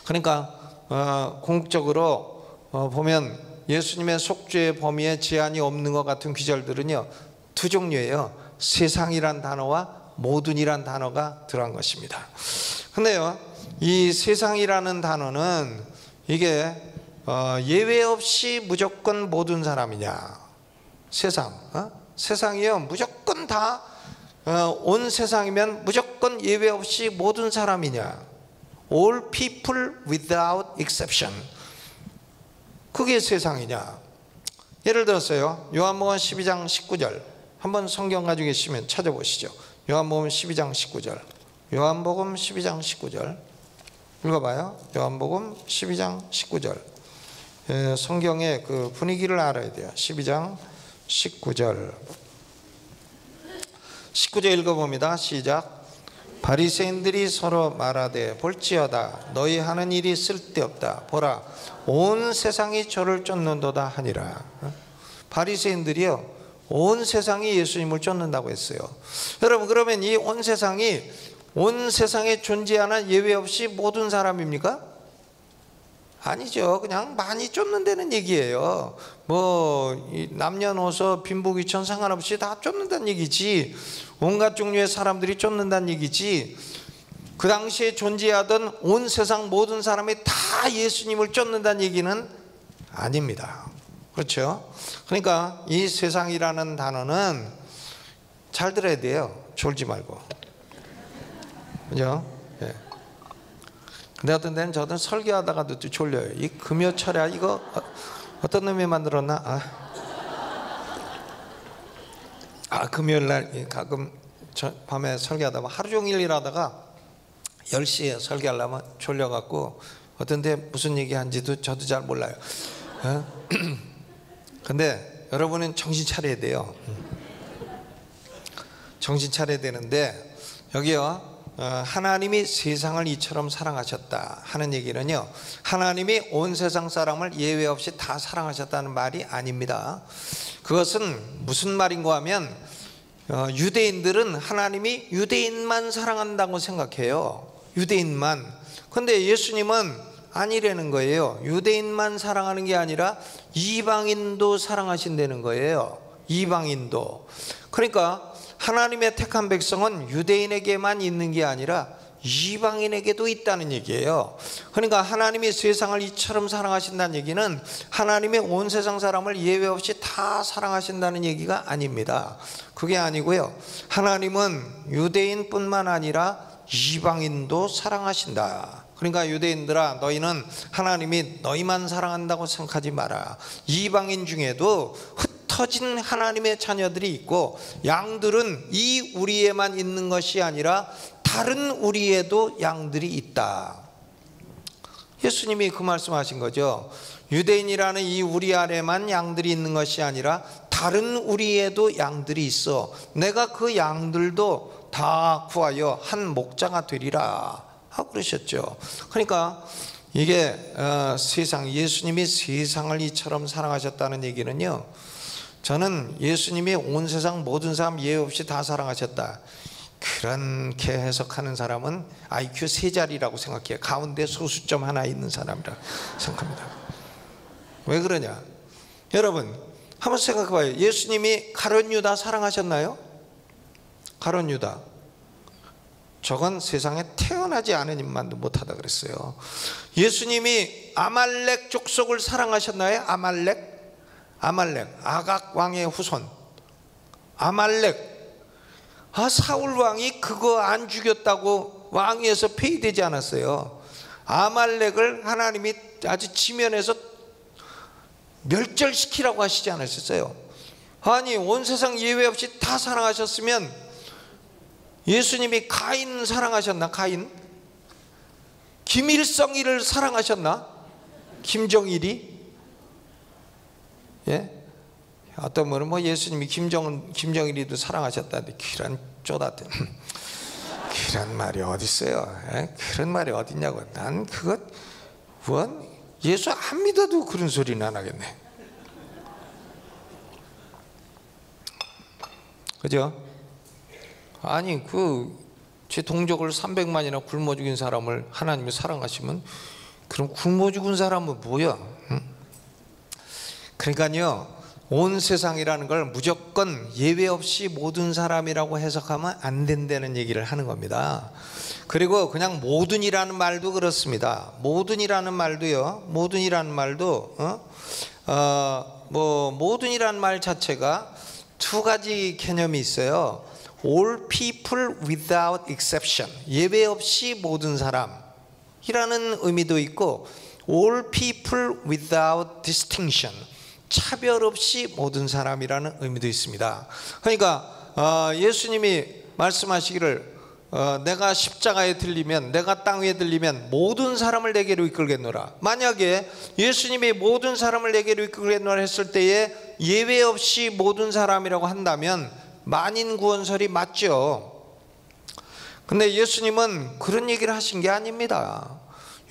그러니까 궁극적으로 보면 예수님의 속죄의 범위에 제한이 없는 것 같은 규절들은요 두 종류예요. 세상이란 단어와 모든이란 단어가 들어간 것입니다. 근데요 이 세상이라는 단어는 이게 예외 없이 무조건 모든 사람이냐? 세상, 세상이요 무조건 다 온 세상이면 무조건 예외 없이 모든 사람이냐? All people without exception. 그게 세상이냐? 예를 들었어요. 요한복음 12장 19절. 한번 성경 가지고 계시면 찾아보시죠. 요한복음 12장 19절. 요한복음 12장 19절. 읽어봐요. 요한복음 12장 19절. 성경의 그 분위기를 알아야 돼요. 12장 19절. 19절 읽어봅니다. 시작. 바리새인들이 서로 말하되 볼지어다 너희 하는 일이 쓸데없다. 보라 온 세상이 저를 쫓는도다 하니라. 바리새인들이요 온 세상이 예수님을 쫓는다고 했어요. 여러분 그러면 이 온 세상이 온 세상에 존재하는 예외 없이 모든 사람입니까? 아니죠. 그냥 많이 쫓는다는 얘기예요. 뭐 남녀노소 빈부귀천 상관없이 다 쫓는다는 얘기지. 온갖 종류의 사람들이 쫓는다는 얘기지. 그 당시에 존재하던 온 세상 모든 사람이 다 예수님을 쫓는다는 얘기는 아닙니다. 그렇죠? 그러니까 이 세상이라는 단어는 잘 들어야 돼요. 졸지 말고. 그죠? 예. 근데 어떤 데는 저는 설교하다가도 졸려요. 이 금요철야 이거 어떤 놈이 만들었나? 금요일날 가끔 밤에 설교하다가 하루 종일 일하다가 10시에 설교하려면 졸려갖고 어떤 데 무슨 얘기한지도 저도 잘 몰라요. 근데 여러분은 정신 차려야 돼요. 정신 차려야 되는데 여기요 하나님이 세상을 이처럼 사랑하셨다 하는 얘기는요 하나님이 온 세상 사람을 예외 없이 다 사랑하셨다는 말이 아닙니다. 그것은 무슨 말인가 하면 유대인들은 하나님이 유대인만 사랑한다고 생각해요. 유대인만. 근데 예수님은 아니라는 거예요. 유대인만 사랑하는 게 아니라 이방인도 사랑하신다는 거예요. 이방인도. 그러니까 하나님의 택한 백성은 유대인에게만 있는 게 아니라 이방인에게도 있다는 얘기예요. 그러니까 하나님이 세상을 이처럼 사랑하신다는 얘기는 하나님이 온 세상 사람을 예외 없이 다 사랑하신다는 얘기가 아닙니다. 그게 아니고요 하나님은 유대인뿐만 아니라 이방인도 사랑하신다. 그러니까 유대인들아 너희는 하나님이 너희만 사랑한다고 생각하지 마라. 이방인 중에도 흩어진 하나님의 자녀들이 있고 양들은 이 우리에만 있는 것이 아니라 다른 우리에도 양들이 있다. 예수님이 그 말씀하신 거죠. 유대인이라는 이 우리 안에만 양들이 있는 것이 아니라 다른 우리에도 양들이 있어. 내가 그 양들도 다 구하여 한 목자가 되리라 하고 그러셨죠. 그러니까 이게 세상 예수님이 세상을 이처럼 사랑하셨다는 얘기는요 저는 예수님이 온 세상 모든 사람 예외 없이 다 사랑하셨다 그렇게 해석하는 사람은 IQ 3자리라고 생각해요. 가운데 소수점 하나 있는 사람이라 생각합니다. 왜 그러냐? 여러분 한번 생각해 봐요. 예수님이 가룟 유다 사랑하셨나요? 가룟 유다 저건 세상에 태어나지 않은 인만도 못하다 그랬어요. 예수님이 아말렉 족속을 사랑하셨나요? 아말렉 아각 왕의 후손 아말렉. 사울 왕이 그거 안 죽였다고 왕위에서 폐위되지 않았어요. 아말렉을 하나님이 아주 지면에서 멸절시키라고 하시지 않으셨어요. 아니 온 세상 예외 없이 다 사랑하셨으면 예수님이 가인 사랑하셨나? 가인? 김일성이를 사랑하셨나? 김정일이? 예? 어떤 분은 뭐 예수님이 김정일이도 사랑하셨다는데 그런 쪼다든 그런 말이 어디 있어요? 예? 그런 말이 어디 있냐고. 난 그것 예수 안 믿어도 그런 소리는 안 하겠네. 그죠? 아니 제 동족을 300만이나 굶어 죽인 사람을 하나님이 사랑하시면 그럼 굶어 죽은 사람은 뭐야? 응? 그러니까요 온 세상이라는 걸 무조건 예외 없이 모든 사람이라고 해석하면 안 된다는 얘기를 하는 겁니다. 그리고 그냥 모든이라는 말도 그렇습니다. 모든이라는 말도요. 모든이라는 말도 모든이라는 말 자체가 두 가지 개념이 있어요. All people without exception, 예외 없이 모든 사람이라는 의미도 있고, All people without distinction, 차별 없이 모든 사람이라는 의미도 있습니다. 그러니까 예수님이 말씀하시기를 내가 십자가에 들리면, 내가 땅 위에 들리면 모든 사람을 내게로 이끌겠노라. 만약에 예수님이 모든 사람을 내게로 이끌겠노라 했을 때에 예외 없이 모든 사람이라고 한다면 만인 구원설이 맞죠. 근데 예수님은 그런 얘기를 하신 게 아닙니다.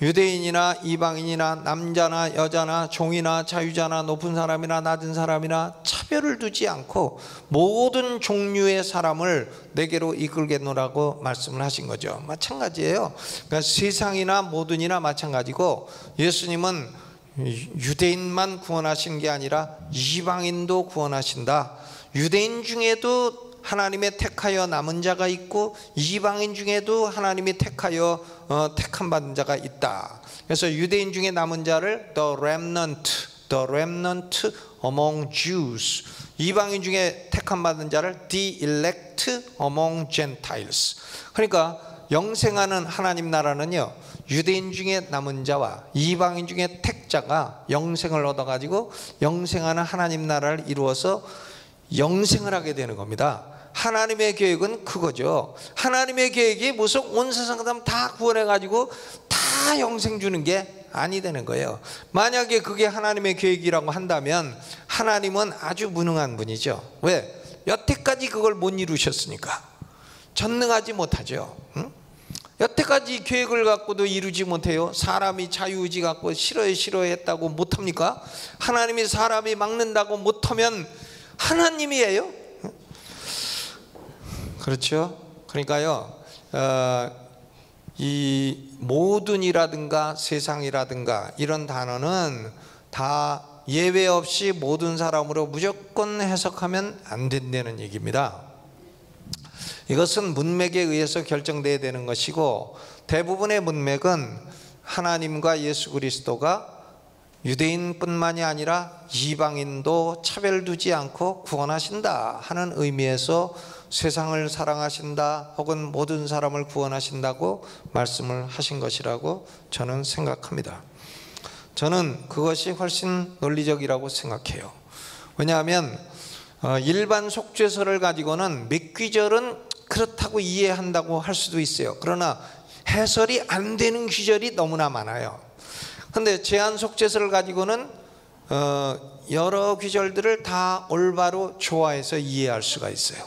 유대인이나 이방인이나 남자나 여자나 종이나 자유자나 높은 사람이나 낮은 사람이나 차별을 두지 않고 모든 종류의 사람을 내게로 이끌겠노라고 말씀을 하신 거죠. 마찬가지예요. 그러니까 세상이나 모든이나 마찬가지고, 예수님은 유대인만 구원하신 게 아니라 이방인도 구원하신다. 유대인 중에도 하나님의 택하여 남은 자가 있고, 이방인 중에도 하나님이 택하여 택함 받은 자가 있다. 그래서 유대인 중에 남은 자를 the remnant among Jews, 이방인 중에 택함 받은 자를 the elect among Gentiles. 그러니까 영생하는 하나님 나라는요, 유대인 중에 남은 자와 이방인 중에 택자가 영생을 얻어가지고 영생하는 하나님 나라를 이루어서 영생을 하게 되는 겁니다. 하나님의 계획은 그거죠. 하나님의 계획이 무슨 온 세상 사람 다 구원해가지고 다 영생 주는 게 아니 되는 거예요. 만약에 그게 하나님의 계획이라고 한다면 하나님은 아주 무능한 분이죠. 왜? 여태까지 그걸 못 이루셨으니까. 전능하지 못하죠. 응? 여태까지 계획을 갖고도 이루지 못해요. 사람이 자유의지 갖고 싫어했다고 못합니까? 하나님이 사람이 막는다고 못하면 하나님이에요. 그렇죠? 그러니까요, 이 모든이라든가 세상이라든가 이런 단어는 다 예외 없이 모든 사람으로 무조건 해석하면 안 된다는 얘기입니다. 이것은 문맥에 의해서 결정돼야 되는 것이고, 대부분의 문맥은 하나님과 예수 그리스도가 유대인뿐만이 아니라 이방인도 차별 두지 않고 구원하신다 하는 의미에서 세상을 사랑하신다 혹은 모든 사람을 구원하신다고 말씀을 하신 것이라고 저는 생각합니다. 저는 그것이 훨씬 논리적이라고 생각해요. 왜냐하면 일반 속죄서를 가지고는 몇 귀절은 그렇다고 이해한다고 할 수도 있어요. 그러나 해설이 안 되는 귀절이 너무나 많아요. 그런데 제한 속죄서를 가지고는 여러 귀절들을 다 올바로 조화해서 이해할 수가 있어요.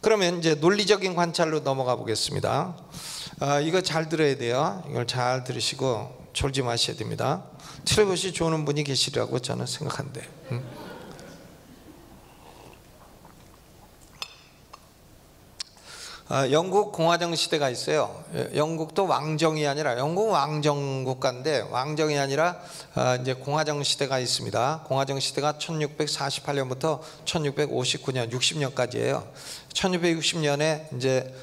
그러면 이제 논리적인 관찰로 넘어가 보겠습니다. 이거 잘 들어야 돼요. 이걸 잘 들으시고 졸지 마셔야 됩니다. 틀어보시 좋은 분이 계시라고 저는 생각한대. 영국 공화정 시대가 있어요. 영국도 왕정이 아니라, 영국 왕정 국가인데 왕정이 아니라 이제 공화정 시대가 있습니다. 공화정 시대가 1648년부터 1659년 60년까지예요. 1660년에 이제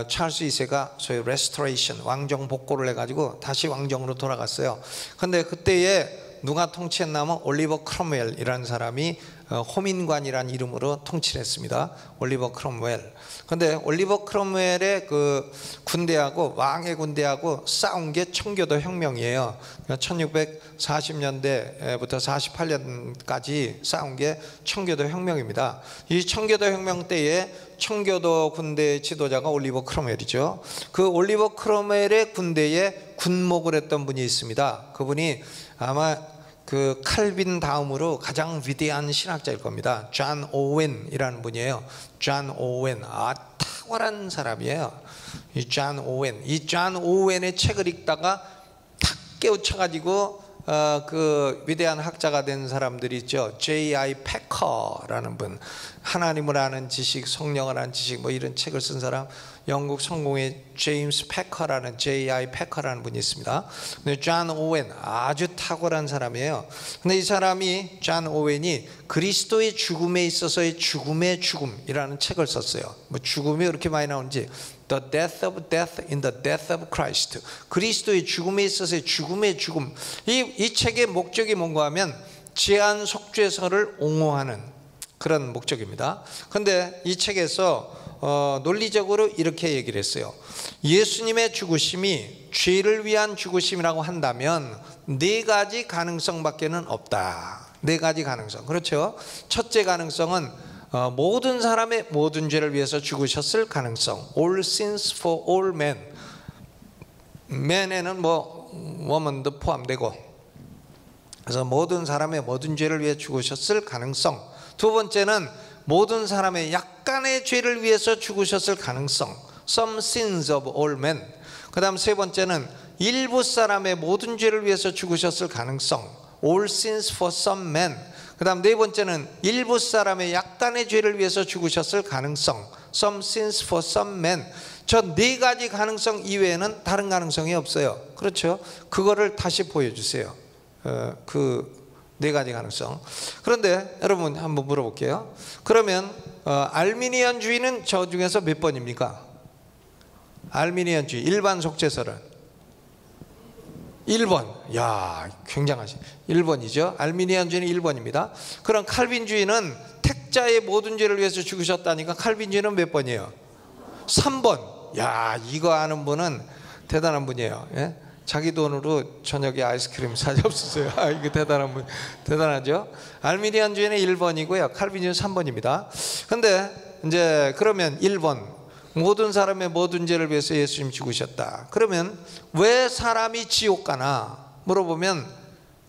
찰스 2세가 소위 레스토레이션, 왕정 복고를 해가지고 다시 왕정으로 돌아갔어요. 근데 그때에 누가 통치했냐면 올리버 크롬웰이라는 사람이 호민관이라는 이름으로 통치를 했습니다. 올리버 크롬웰. 근데 올리버 크롬웰의 그 군대하고, 왕의 군대하고 싸운 게 청교도 혁명이에요. 1640년대부터 48년까지 싸운 게 청교도 혁명입니다. 이 청교도 혁명 때에 청교도 군대의 지도자가 올리버 크롬웰이죠. 그 올리버 크롬웰의 군대에 군목을 했던 분이 있습니다. 그분이 아마 그 칼빈 다음으로 가장 위대한 신학자일 겁니다. 존 오웬이라는 분이에요. 존 오웬, 탁월한 사람이에요. 이 존 오웬, 이 존 오웬의 책을 읽다가 탁 깨우쳐가지고 그 위대한 학자가 된 사람들이 있죠. J.I. 패커라는 분, 하나님을 아는 지식, 성령을 아는 지식 뭐 이런 책을 쓴 사람, 영국 성공의 제임스 패커라는 J.I. 패커라는 분이 있습니다. 근데 존 오웬, 아주 탁월한 사람이에요. 근데 이 사람이, 존 오웬이 그리스도의 죽음에 있어서의 죽음의 죽음이라는 책을 썼어요. 뭐 죽음이 그렇게 많이 나오는지, The death of death in the death of Christ. 그리스도의 죽음에 있어서의 죽음의 죽음. 이 책의 목적이 뭔가 하면 제한 속죄서를 옹호하는 그런 목적입니다. 그런데 이 책에서 논리적으로 이렇게 얘기를 했어요. 예수님의 죽으심이 죄를 위한 죽으심이라고 한다면 네 가지 가능성밖에는 없다. 네 가지 가능성. 그렇죠? 첫째 가능성은 모든 사람의 모든 죄를 위해서 죽으셨을 가능성. All sins for all men. man에는 뭐 woman도 포함되고, 그래서 모든 사람의 모든 죄를 위해 죽으셨을 가능성. 두 번째는 모든 사람의 약간의 죄를 위해서 죽으셨을 가능성. Some sins of all men. 그 다음 세 번째는 일부 사람의 모든 죄를 위해서 죽으셨을 가능성. All sins for some men. 그 다음 네 번째는 일부 사람의 약간의 죄를 위해서 죽으셨을 가능성. Some sins for some men. 저 네 가지 가능성 이외에는 다른 가능성이 없어요. 그렇죠? 그거를 다시 보여주세요. 그 네 가지 가능성. 그런데 여러분 한번 물어볼게요. 그러면 알미니안주의는 저 중에서 몇 번입니까? 알미니안주의 일반 속죄설은 1번. 야, 굉장하시. 1번이죠. 알미니안주의는 1번입니다. 그럼 칼빈주의는 택자의 모든 죄를 위해서 죽으셨다니까 칼빈주의는 몇 번이에요? 3번. 야, 이거 아는 분은 대단한 분이에요. 예? 자기 돈으로 저녁에 아이스크림 사줬어요. 아, 이거 대단한 분, 대단하죠. 알미니안주의는 1번이고요. 칼빈주의는 3번입니다. 근데 이제 그러면 1번. 모든 사람의 모든 죄를 위해서 예수님 죽으셨다. 그러면 왜 사람이 지옥 가나 물어보면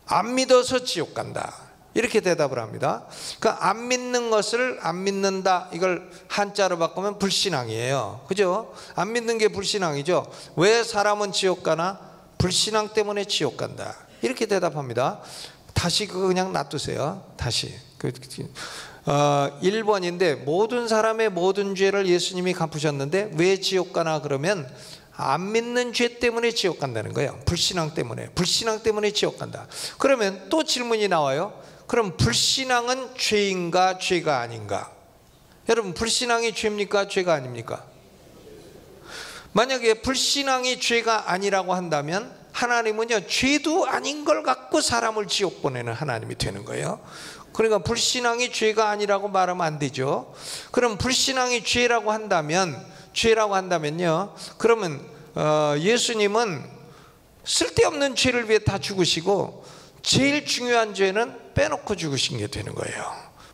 안 믿어서 지옥 간다. 이렇게 대답을 합니다. 그러니까 안 믿는 것을 안 믿는다. 이걸 한자로 바꾸면 불신앙이에요. 그죠? 안 믿는 게 불신앙이죠. 왜 사람은 지옥 가나? 불신앙 때문에 지옥 간다. 이렇게 대답합니다. 다시 그거 그냥 놔두세요. 다시. 1번인데 모든 사람의 모든 죄를 예수님이 갚으셨는데 왜 지옥 가나 그러면 안 믿는 죄 때문에 지옥 간다는 거예요. 불신앙 때문에. 불신앙 때문에 지옥 간다. 그러면 또 질문이 나와요. 그럼 불신앙은 죄인가 죄가 아닌가? 여러분 불신앙이 죄입니까 죄가 아닙니까? 만약에 불신앙이 죄가 아니라고 한다면 하나님은요 죄도 아닌 걸 갖고 사람을 지옥 보내는 하나님이 되는 거예요. 그러니까 불신앙이 죄가 아니라고 말하면 안 되죠. 그럼 불신앙이 죄라고 한다면요 그러면 예수님은 쓸데없는 죄를 위해 다 죽으시고 제일 중요한 죄는 빼놓고 죽으신 게 되는 거예요.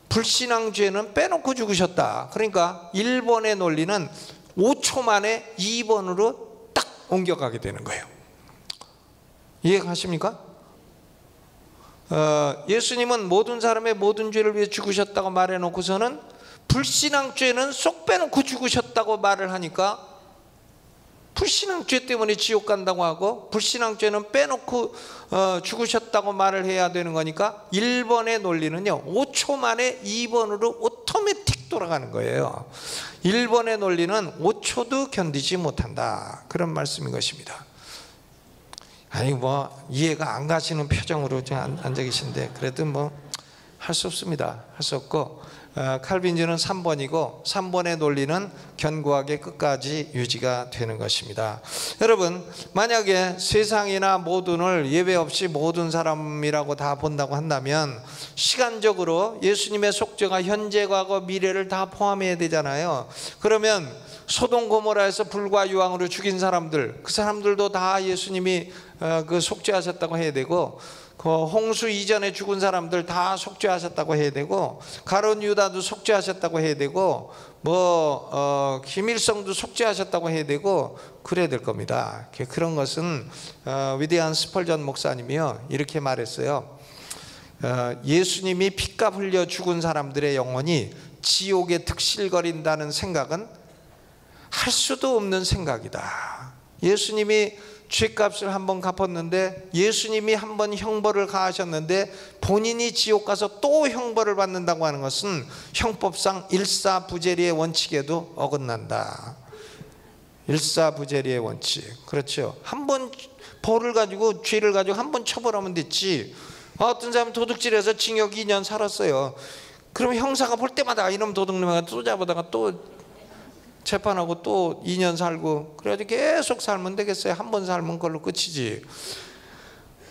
불신앙 죄는 빼놓고 죽으셨다. 그러니까 1번의 논리는 5초 만에 2번으로 딱 옮겨가게 되는 거예요. 이해가십니까? 예수님은 모든 사람의 모든 죄를 위해 죽으셨다고 말해놓고서는 불신앙 죄는 쏙 빼놓고 죽으셨다고 말을 하니까 불신앙 죄 때문에 지옥 간다고 하고 불신앙 죄는 빼놓고 죽으셨다고 말을 해야 되는 거니까 1번의 논리는요 5초 만에 2번으로 오토매틱 돌아가는 거예요. 1번의 논리는 5초도 견디지 못한다. 그런 말씀인 것입니다. 아니 뭐 이해가 안 가시는 표정으로 앉아 계신데 그래도 뭐 할 수 없습니다. 할 수 없고 칼빈주는 3번이고 3번의 논리는 견고하게 끝까지 유지가 되는 것입니다. 여러분 만약에 세상이나 모든을 예외 없이 모든 사람이라고 다 본다고 한다면 시간적으로 예수님의 속죄가 현재 과거 미래를 다 포함해야 되잖아요. 그러면 소돔 고모라에서 불과 유황으로 죽인 사람들 그 사람들도 다 예수님이 그 속죄하셨다고 해야 되고 그 홍수 이전에 죽은 사람들 다 속죄하셨다고 해야 되고 가룟 유다도 속죄하셨다고 해야 되고 뭐 김일성도 속죄하셨다고 해야 되고 그래야 될 겁니다. 그런 것은 위대한 스펄전 목사님이요 이렇게 말했어요. 예수님이 피값 흘려 죽은 사람들의 영혼이 지옥에 득실거린다는 생각은 할 수도 없는 생각이다. 예수님이 죄값을 한번 갚았는데, 예수님이 한번 형벌을 가하셨는데 본인이 지옥 가서 또 형벌을 받는다고 하는 것은 형법상 일사부재리의 원칙에도 어긋난다. 일사부재리의 원칙. 그렇죠. 한번 벌을 가지고, 죄를 가지고 한번 처벌하면 됐지. 어떤 사람은 도둑질해서 징역 2년 살았어요. 그럼 형사가 볼 때마다 이놈 도둑놈을 또 잡아다가 또 재판하고 또 2년 살고, 그래가지고 계속 살면 되겠어요? 한 번 살면 그걸로 끝이지.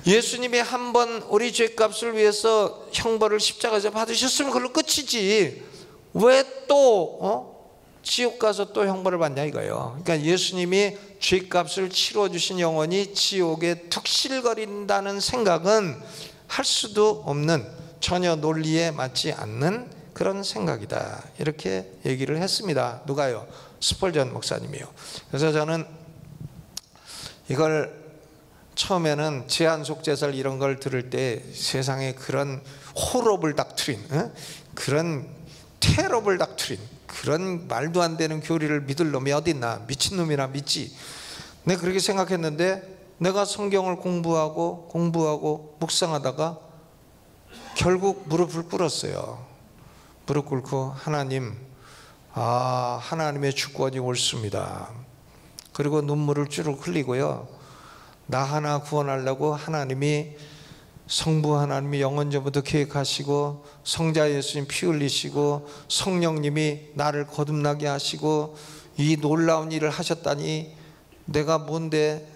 예수님이 한 번 우리 죄값을 위해서 형벌을 십자가에서 받으셨으면 그걸로 끝이지. 왜 또 지옥 가서 또 형벌을 받냐 이거예요. 그러니까 예수님이 죄값을 치러주신 영혼이 지옥에 툭실거린다는 생각은 할 수도 없는, 전혀 논리에 맞지 않는 그런 생각이다, 이렇게 얘기를 했습니다. 누가요? 스펄전 목사님이요. 그래서 저는 이걸 처음에는 제한속죄설 이런 걸 들을 때 세상에 그런 호러블 닥트린, 그런 테러블 닥트린, 그런 말도 안 되는 교리를 믿을 놈이 어디 있나, 미친놈이나 믿지. 내가 그렇게 생각했는데, 내가 성경을 공부하고 묵상하다가 결국 무릎을 꿇었어요. 무릎 꿇고 하나님, 하나님의 주권이 옳습니다. 그리고 눈물을 쭈룩 흘리고요, 나 하나 구원하려고 하나님이, 성부 하나님이 영원전부터 계획하시고, 성자 예수님 피 흘리시고, 성령님이 나를 거듭나게 하시고 이 놀라운 일을 하셨다니 내가 뭔데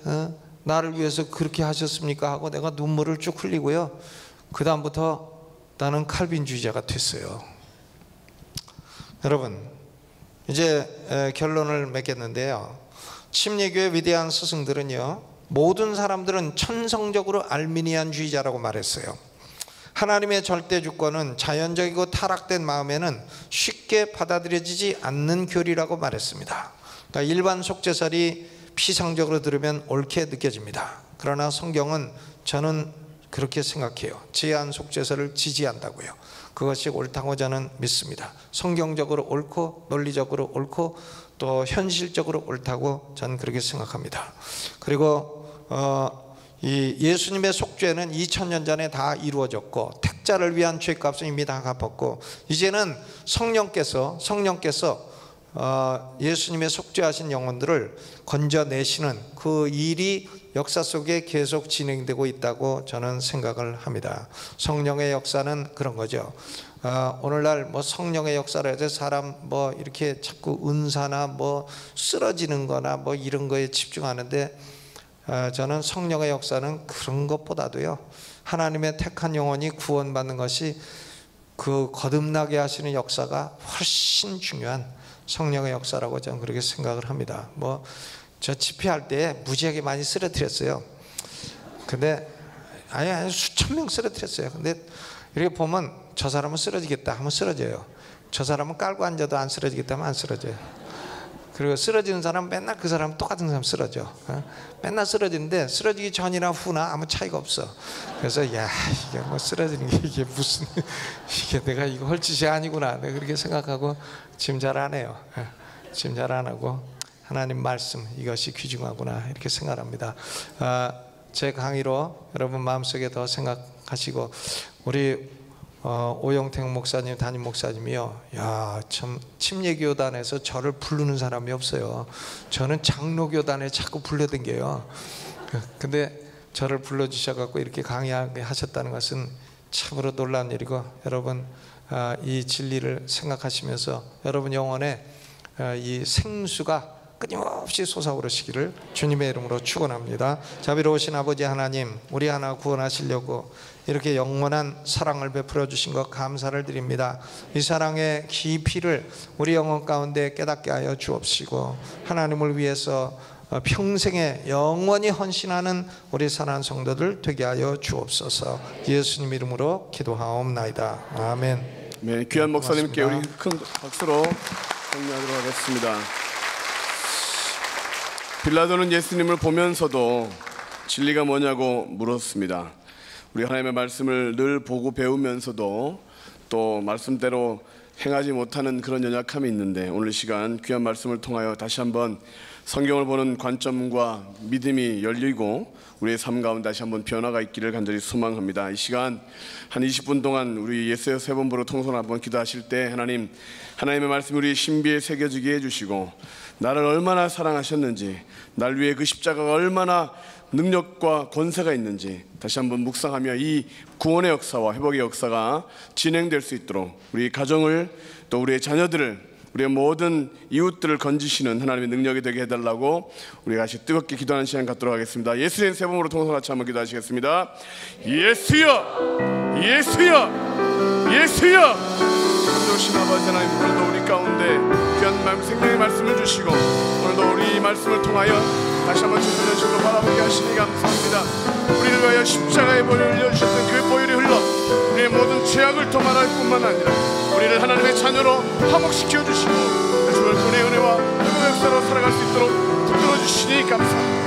나를 위해서 그렇게 하셨습니까 하고 내가 눈물을 쭉 흘리고요, 그 다음부터 나는 칼빈주의자가 됐어요. 여러분, 이제 결론을 맺겠는데요, 침례교의 위대한 스승들은요, 모든 사람들은 천성적으로 알미니안주의자라고 말했어요. 하나님의 절대 주권은 자연적이고 타락된 마음에는 쉽게 받아들여지지 않는 교리라고 말했습니다. 그러니까 일반 속죄설이 피상적으로 들으면 옳게 느껴집니다. 그러나 성경은, 저는 그렇게 생각해요, 제한 속죄설을 지지한다고요. 그것이 옳다고 저는 믿습니다. 성경적으로 옳고 논리적으로 옳고 또 현실적으로 옳다고 저는 그렇게 생각합니다. 그리고 이 예수님의 속죄는 2000년 전에 다 이루어졌고, 택자를 위한 죄값은 이미 다 갚았고, 이제는 성령께서 예수님의 속죄하신 영혼들을 건져내시는 그 일이 역사 속에 계속 진행되고 있다고 저는 생각을 합니다. 성령의 역사는 그런 거죠. 오늘날 뭐 성령의 역사를 해서 사람 뭐 이렇게 자꾸 은사나 뭐 쓰러지는 거나 뭐 이런 거에 집중하는데, 저는 성령의 역사는 그런 것보다도요, 하나님의 택한 영혼이 구원받는 것이, 그 거듭나게 하시는 역사가 훨씬 중요한 성령의 역사라고 저는 그렇게 생각을 합니다. 뭐 저 집회할 때 무지하게 많이 쓰러뜨렸어요. 근데 아니 수천 명 쓰러뜨렸어요. 근데 이렇게 보면 저 사람은 쓰러지겠다 하면 쓰러져요. 저 사람은 깔고 앉아도 안 쓰러지겠다 하면 안 쓰러져요. 그리고 쓰러지는 사람, 맨날 그 사람 똑같은 사람 쓰러져. 맨날 쓰러지는데 쓰러지기 전이나 후나 아무 차이가 없어. 그래서 야, 이게 뭐 쓰러지는 게 이게 무슨 이게 내가 이거 할 짓이 아니구나, 내가 그렇게 생각하고 지금 잘 안 해요. 지금 잘 안 하고 하나님 말씀, 이것이 귀중하구나 이렇게 생각합니다. 제 강의로 여러분 마음속에 더 생각하시고, 우리 오영택 목사님, 담임 목사님이요, 야, 참 침례교단에서 저를 부르는 사람이 없어요. 저는 장로교단에 자꾸 불러댕겨요. 근데 저를 불러주셔갖고 이렇게 강의하게 하셨다는 것은 참으로 놀라운 일이고, 여러분 이 진리를 생각하시면서 여러분 영혼에 이 생수가 끊임없이 솟아오르시기를 주님의 이름으로 축원합니다. 자비로우신 아버지 하나님, 우리 하나 구원하시려고 이렇게 영원한 사랑을 베풀어 주신 것 감사를 드립니다. 이 사랑의 깊이를 우리 영혼 가운데 깨닫게 하여 주옵시고, 하나님을 위해서 평생에 영원히 헌신하는 우리 사랑하는 성도들 되게 하여 주옵소서. 예수님 이름으로 기도하옵나이다. 아멘. 네, 귀한 목사님께 우리 고맙습니다. 큰 박수로 격려하도록 하겠습니다. 빌라도는 예수님을 보면서도 진리가 뭐냐고 물었습니다. 우리 하나님의 말씀을 늘 보고 배우면서도 또 말씀대로 행하지 못하는 그런 연약함이 있는데 오늘 시간 귀한 말씀을 통하여 다시 한번 성경을 보는 관점과 믿음이 열리고 우리의 삶 가운데 다시 한번 변화가 있기를 간절히 소망합니다. 이 시간 한 20분 동안 우리 예수의 세 번부로 통성 한번 기도하실 때 하나님의 말씀이 우리 신비에 새겨지게 해주시고 나를 얼마나 사랑하셨는지, 날 위해 그 십자가가 얼마나 능력과 권세가 있는지 다시 한번 묵상하며 이 구원의 역사와 회복의 역사가 진행될 수 있도록 우리 가정을, 또 우리의 자녀들을, 우리의 모든 이웃들을 건지시는 하나님의 능력이 되게 해달라고 우리가 다시 뜨겁게 기도하는 시간 갖도록 하겠습니다. 예수의 세 번으로 통성 같이 한번 기도하시겠습니다. 예수여, 예수여, 예수여. 오신 아버지 하나님, 오늘도 우리 가운데 귀한 생명의 말씀을 주시고 오늘도 우리 말씀을 통하여 다시 한번 주님의 눈으로 바라보게 하시니 감사합니다. 우리를 위하여 십자가의 보혈을 흘려주셨던 그 보혈이 흘러 우리의 모든 죄악을 도말할 뿐만 아니라 우리를 하나님의 자녀로 화목시켜 주시고 주를 돈의 은혜와 회복의 역사로 살아갈 수 있도록 붙들어 주시니 감사합니다.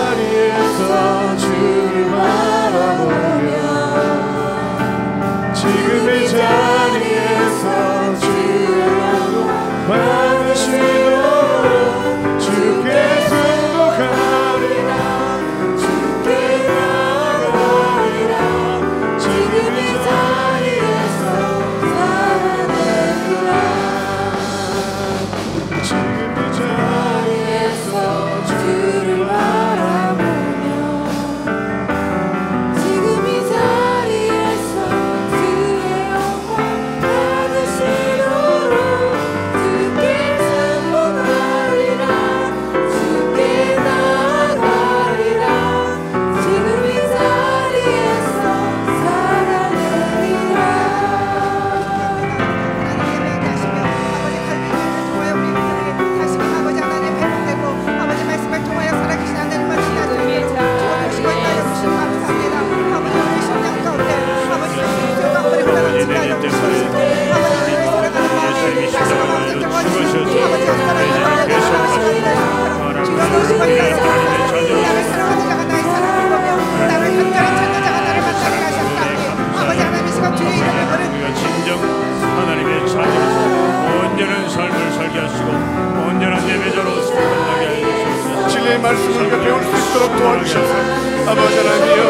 자리에서 주를 바라보며 지금 이 자리에서 주의 영광 받으시도록 주께 승복하리라 주께 나가리라 지금 이 자리에서 살아내리라 지금 이 자리에서 주를 말씀을 배울 수 있도록 도와주셔서 아버지 하나님이여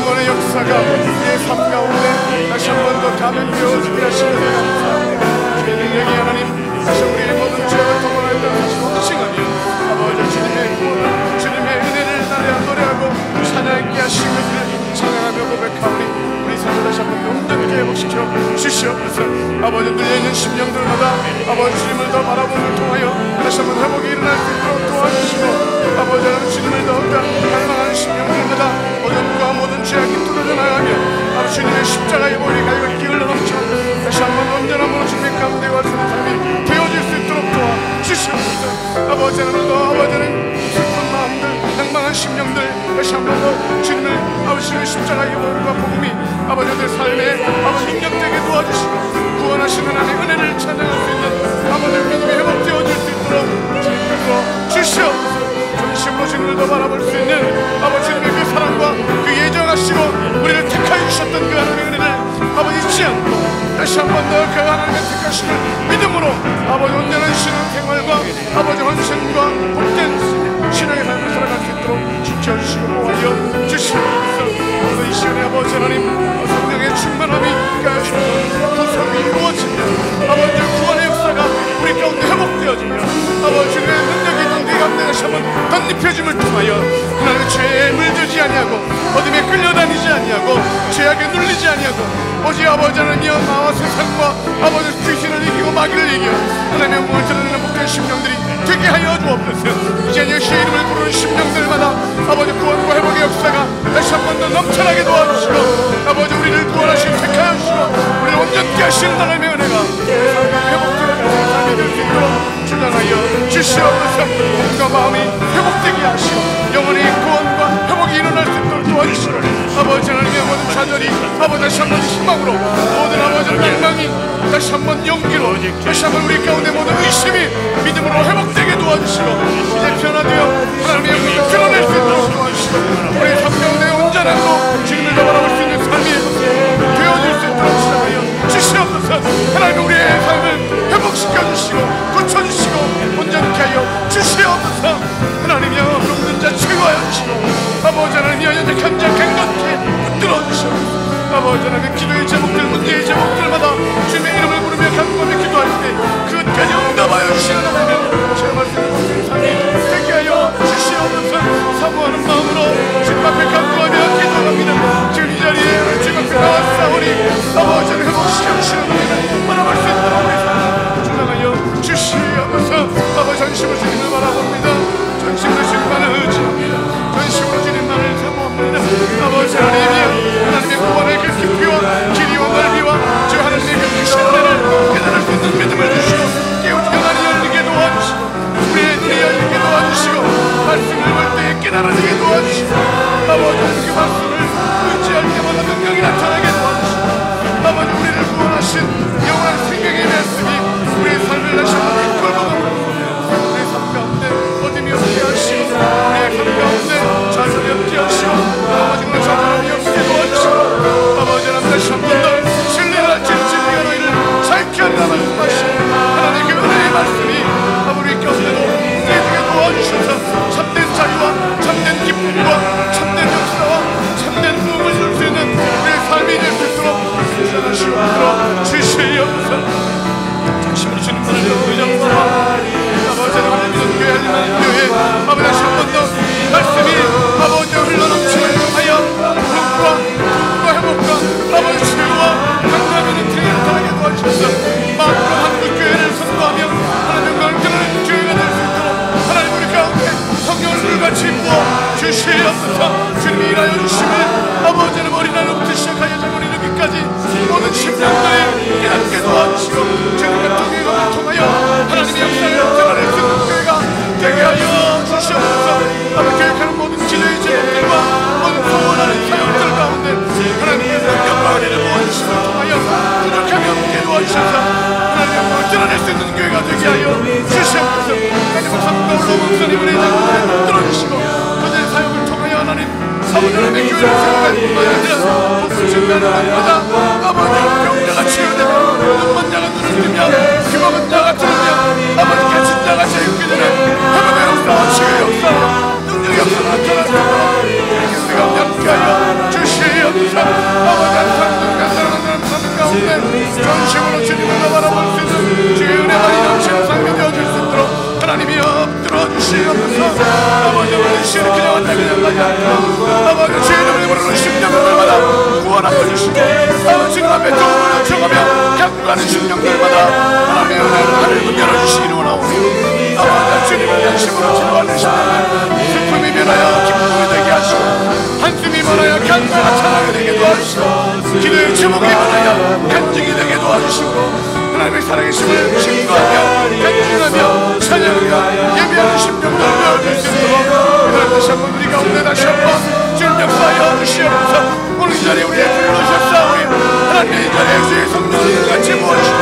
구원의 역사가 우리의 삶 가운데 다시 한 번 더 감염되어지게 하시는 감사합니다. 주의 능력이 하나님 다시 우리의 모든 죄를 도모하였다는 사실을 확증하며 아버지 주님의 구원, 주님의 은혜를 노래하고 찬양하게 하신 것을 찬양하며 고백하오니 우리 삶을 다시 한 번 온전하게 회복시켜 주시옵소서. 아버지 눌려있는 심령들마다 아버지 주님을 더 바라봄을 통하여 다시 한 번 회복이 일어날 수 있도록 도와주시고 아버지 하나님 주님을 더욱더 갈망하는 심령들마다 모든 무거운 모든 죄악이 뚫어져 나가며 아버지 주님의 십자가의 보혈이 갈고 기울러 넘쳐 다시 한 번 온전한 몸을 주님 가운데 와주는 삶이 되어질 수 있도록 도와주시옵소서. 아버지 하나님도 아버지 하나님 슬픈 마음들 낭망한 심령들 다시 한 번 더 주님을 아버지 주님의 십자가의 보혈과 복음이 아버지들 삶에 아버지 능력되게 도와주시고 구원하시는 하나님의 은혜를 찬양할 수 있는 아버지 믿음이 회복되어질 수 있도록 주님께서 주시옵소서. 전심으로 주님을 더 바라볼 수 있는 아버지 주님의 그 사랑과 그 예정하시고 우리를 택하여 주셨던 그 하나님의 은혜를 아버지 잊지 않고 다시 한 번 더 그 하나님의 택하시는 믿음으로 아버지 온전한 신앙생활과 아버지 헌신과 복된 신앙의 삶을 살아갈 수 있도록 지켜주시고 보호하여 주시옵소서. 오늘 이 시간에 아버지 하나님 성령의 충만함이 가하시고 구속이 이루어지며 아버지 구원의 역사가 우리 가운데 회복되어지며 아버지 주님의 능력이 우리 가운데 다시 한번 덧입혀짐을 통하여 하나님의 죄에 물들지 아니하고 어둠에 끌려다니지 아니하고 죄악에 눌리지 아니하고 오직 아버지 하나님이여 나와 세상과 아버지 귀신을 이기고 마귀를 이겨 하나님의 영광을 드러내는 복된 심령들이 되게 하여 주옵소서. 이제 예수의 이름을 부르는 심령들마다 아버지 구원과 회복의 역사가 다시 한 번 더 넘쳐나게 도와주시고 아버지 우리를 구원하시고 택하여 주시고 우리를 온전케 하시는 하나님의 은혜가 회복 주시옵소서. 몸과 마음이 회복되게 하시고 영혼의 구원과 회복이 일어날 수 있도록 도와주시오니 아버지 하나님의 모든 좌절이 아버지 다시 한번 희망으로 모든 아버지 낭망이 다시 한번 용기로 다시 한번 우리 가운데 모든 의심이 믿음으로 회복되게 도와주시고 이제 변화되어 하나님의 영광을 드러낼 수 있도록 도와주시고 우리 삶 가운데 온전하고 주님을 바라볼 수 있는 삶이 되어질 수 있도록 시작하여 주시옵소서. 하나님 우리의 삶을 회복시켜 주시고 고쳐주시고 온전케 하여 주시옵소서. 하나님이여 없는 자 최고하여 주시고 아버지 하나님이여 연약한 자 강건케 붙들어 주시옵소서. 아버지 하나님 기도의 제목들 문제의 제목들마다 주님의 이름을 부르며 간구하며 기도할 때 그것까지 응답하여 주시는 하나님 제 말씀을 복된 삶이 되게 하여 주시옵소서. 사모하는 마음으로 주님 앞에 간구하며 기도합니다. 지금 이 자리에 주님 앞에 나왔사오니 아버지 하나님 회복시켜 주시는 하나님을 바라볼 수 있도록 우리 주장하여 주시옵소서. 아버지 전심으로 주님을 바라봅니다. 전심으로 주님만을 의지합니다. 전심으로 주님만을 사모합니다. 아버지 하나님의 구원의 그 깊이와 길이와 넓이와 주 하나님의 그 크신 은혜를 깨달을 수 있는 믿음을 주시고 깨우쳐 눈이 열리게 도와주시고 우리의 눈이 열리게 도와주시고 말씀을 볼 때에 깨달아지게 도와주시고 아버지 그 말씀을 의지할 때마다 능력이 나타나게 도와주시고 아버지 우리를 구원하신 영원한 생명의 말씀이 우리의 삶을 다시 한번 이끌고 우리의 삶 가운데 어둠이 없게 하시고 우리의 삶 가운데 좌절이 없게 하시고 아버지 그 좌절함이 없게 도와주시고 아버지 하나님 다시 한 번 더 신뢰할 진리가 너희를 자유케 하리라 말씀하시고 하나님의 그 은혜의 말씀이 아버지 가운데도 우리에게 도와주셔서 참된 자유와 참된 기쁨과 참된 역사와 참된 부흥을 줄 수 있는 우리의 삶이 될 수 있도록 주시옵소서. 주시옵소서. 당신으로 주님만을 의지하고 아버지 하나님 믿는 교회 하나님 교회 아버지 다시 한 번 더 말씀이 아버지 흘러넘침을 통하여 부흥과 회복과 아버지 치유와 강남의 인생에 나타나게 도와주셔서 마음으로 한국교회를 선도하며 하나님 영광을 드러내는 교회가 될 수 있도록 하나님 우리 가운데 성령을 물같이 부어 주시옵소서. 주님이 일하여 주시면 아버지는 어린아이부터 시작하여 젊은 이르기까지 모든 심령들이 깨닫게 도와주시고 주님의 통행을 통하여 하나님의 역사를 드러낼 수 있는 교회가 되게 하여 주시옵소서. 아버지 계획하는 모든 기도의 제목들과 모든 소원하는 사역들 가운데 하나님의 영광을 모아주시고 통하여 부족함이 없게 도와주셔서 하나님의 영광을 드러낼 수 있는 교회가 되게 하여 주시옵소서. 하나님의 삶과 올라온 목사님을 이제 들어주시고 그들의 사역을 통하여 하나님 아버지 하나님의 교회를 세워갈 뿐만 아니라 복을 증가하는 것마다 아버지 병자가 치유되며 눈먼 자가 눈을 뜨며 귀먹은 자가 들으며 아버지 갇힌 자가 자유케 되는 회복의 역사와 치유의 역사와 능력의 역사가 나타나도록 우리가 함께 하여 주시옵소서. 아버지 항상 사랑하는 삶 가운데 전심으로 주님을 바라볼 수 있는 주의 은혜만이 넘치는 삶이 되어질 수 있도록 하나님이 엎드려 주시옵소서. 아버지 오늘 시를 그냥 왔다 그냥 가지 않고 아버지 주의 이름을 부르는 심령들마다 구원 한번 주시고 아버지 주님 앞에 도움을 요청하며 간구하는 심령들마다 하나님의 은혜를 하늘문 열어주시기를 원하오니 아버지 주님을 양심으로 치료하는 심령을 슬픔이 변하여 기쁨이 되게 하시고 한숨이 변하여 간구가 찬양이 되게 도와주시고 기도의 제목이 변하여 간증이 되게 도와주시고 하나님의 살아계심을 신고하며 간증하며 찬양하며 예배하는 심령들을 배워줄 수 있도록 하나님 다시 한번 우리 가운데 다시 한번 주님 역사하여 주시옵소서. 오늘 이 자리에 우리의 불러주셨사오니 하나님의 이 자리에 주의 성령을 같이 모아주시고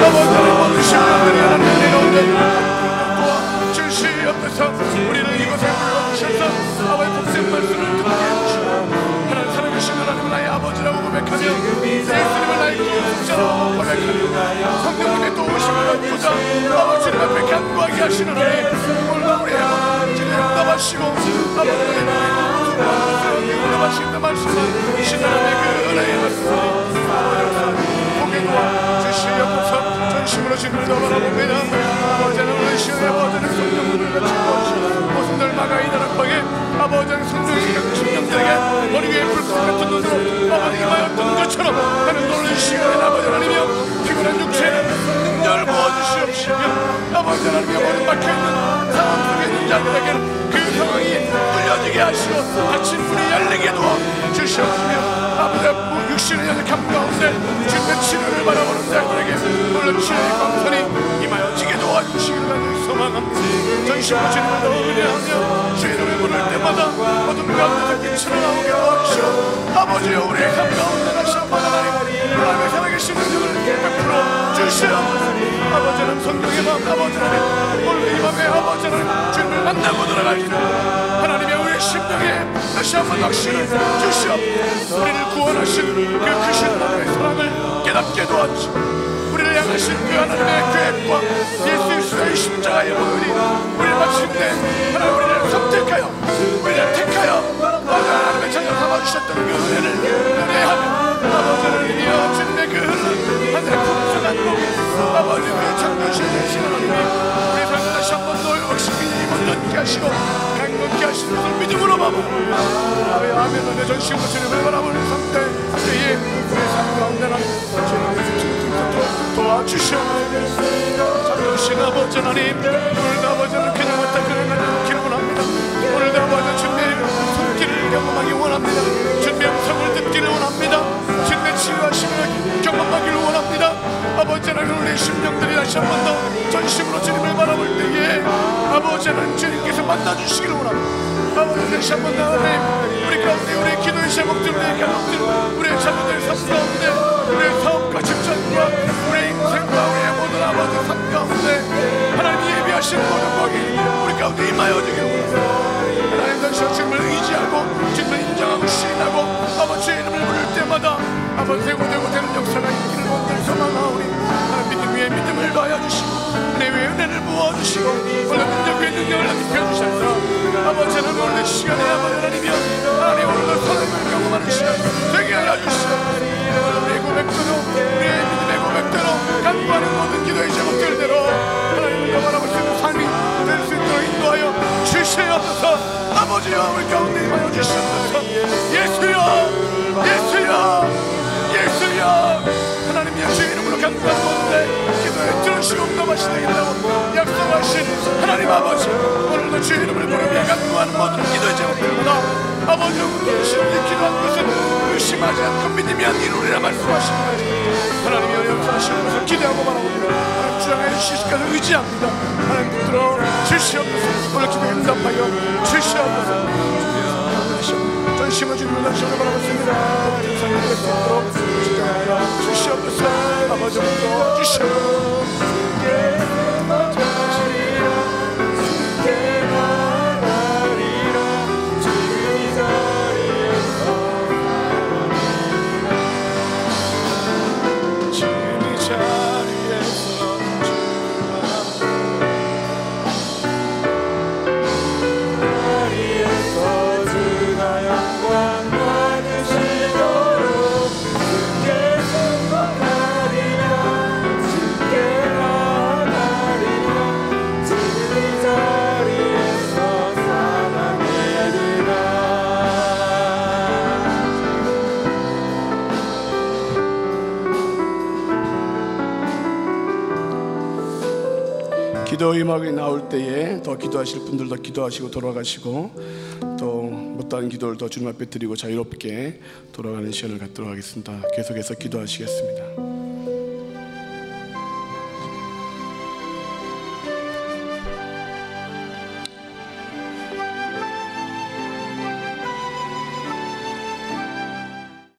아버지 하나님 모든 심령들이 하나님의 가운데 도와주시옵소서. 우리를 이곳에 불러주셔서 아버지 복된 말씀을 듣게 해주시고 하나님 살아계신 하나님은 나의 아버지라고 고백하며 예수님을 나의 구원자라고 고백하며 성령님의 도우심을 얻고자 아버지 주님 앞에 간구하게 하시는 하나님 오늘도 우리의 모든 응답하시고 아버지 응답하시는 말씀을 신하나님의 그 은혜의 말씀을 보게 도와주시옵소서. 전심으로 주님을 더 바라봅니다. 아버지 하나님 시간에 아버지는 성령님을 같이 도와주시고 모순들 마가이 나락방에 아버지는 성령의 심령들에게 머리 위에 불꽃 같은 눈으로 아버지 임하였던 것처럼 하는 놀라운 시간에 아버지 하나님이여 피곤한 육체는 능력을 부어주시옵시며 아버지 하나님이여 모든 막혀있는 상황 속에 있는 자들에게는 그 상황이 뚫려지게 하시고 다친 문이 열리게 도와주시옵시며 아버지 육신의 연약함 가운데 주님의 치료를 바라보는 자들에게 놀라운 치료의 광선이 임하여지게 도와주시기를 간절히 소망합니다. 전심으로 주님을 더 의뢰하며 주의 이름을 부를 때마다 어둠 가운데서 빛으로 나오게 도와주시오. 아버지여 우리의 삶 가운데 다시 한번 하나님의 살아계신 능력을 베풀어 주시오. 아버지는 성령의 맘 아버지는 오늘 이 밤에 아버지는 주님을 만나고 돌아갈 때 하나님의 우리의 심령에 다시 한번 확신을 주시오. 우리를 구원하신 그 크신 하나님의 사랑을 깨닫게 도와주시오. 우리를 향하신 그 하나님의 계획과 예수 그리스도의 십자가의 보혈이 우리를 마침내 하나님 우리를 선택하여 우리를 택하여 하나님의 자녀 삼아주셨던 그 은혜를 은혜하며 아버지를 이어 주님의 그 흐르는 하늘의 풍성한 복이 아버지 그 창조주신 하나님이 우리 삶을 다시 한번 더 회복시키니 힘없게 하시고 강건케 하시는 것을 믿음으로 바라보는 아멘. 내 전심으로 주님을 바라보는 상태 그의 우리의 삶 가운데 하나님 도와주시오. 참으신 아버지 하나님 오늘도 아버지는 그냥 왔다 그냥 기를 원합니다. 오늘도 아버지 주님의 손길을 경험하기 원합니다. 주님의 음성을 듣기를 원합니다. 주님의 치유하심을 경험하기를 원합니다. 아버지 하나님 우리의 심령들이 다시 한 번 더 전심으로 주님을 바라볼 때에 아버지 하나님 주님께서 만나주시기를 원합니다. 아버지 다시 한 번 더 하나님 우리 가운데 우리의 기도의 제목들 우리의 가족들 우리의 자녀들의 삶 가운데 우리의 사업과 직장과 우리의 인생과 우리의 모든 아버지 삶 가운데 하나님이 예비하신 모든 복이 우리 가운데 임하여 주기를 원합니다. 하나님 다시 주님을 의지하고 주님을 인정하고 시인하고 아버지의 이름을 부를 때마다 아버지 되고 되는 역사가 있기를 원하는 소망하오니 하나님 믿음 위에 믿음을 더하여 주시고 은혜 위에 은혜를 부어주시고 오늘 능력 위에 능력을 입혀주셔서 아버지는 오늘 시간에 아버지 하나님이여 하나님 오늘도 사랑을 경험하는 시간 되게 하여 주시고 우리의 고백대로 우리의 믿음의 고백대로 간구하는 모든 기도의 제목들대로 하나님을 바라볼 수 있는 삶이 될 수 있도록 인도하여 주시옵소서. 아버지여 우리 가운데 임하여 주시옵소서. 예수여 예수여 예수여 하나님의 주의 이름으로 간구하는데 기도에 들으시고 응답하시게 되겠다고 약속하신 하나님 아버지 오늘도 주의 이름을 부르며 간구하는 모든 기도의 제목들마다 아버지 우리를 기도한 것은 의심하지 않고 믿음이 안 이루리라 말씀하시는 거지. 하나님이 역사하시는 것을 기대하고 바라봅니다. 하나님 주장해 주시기까지 의지합니다. 하나님 붙들어 주시옵소서. 오늘 기도에 응답하여 주시옵소서. 전심을 주님을 다시 한번 바라봤습니다. 모든 상을 수 있도록 주장하여 주시옵소서. 아버지 붙들어 주시옵소서. 기도 음악이 나올 때에 더 기도하실 분들도 기도하시고 돌아가시고 또 못다한 기도를 더 주님 앞에 드리고 자유롭게 돌아가는 시간을 갖도록 하겠습니다. 계속해서 기도하시겠습니다.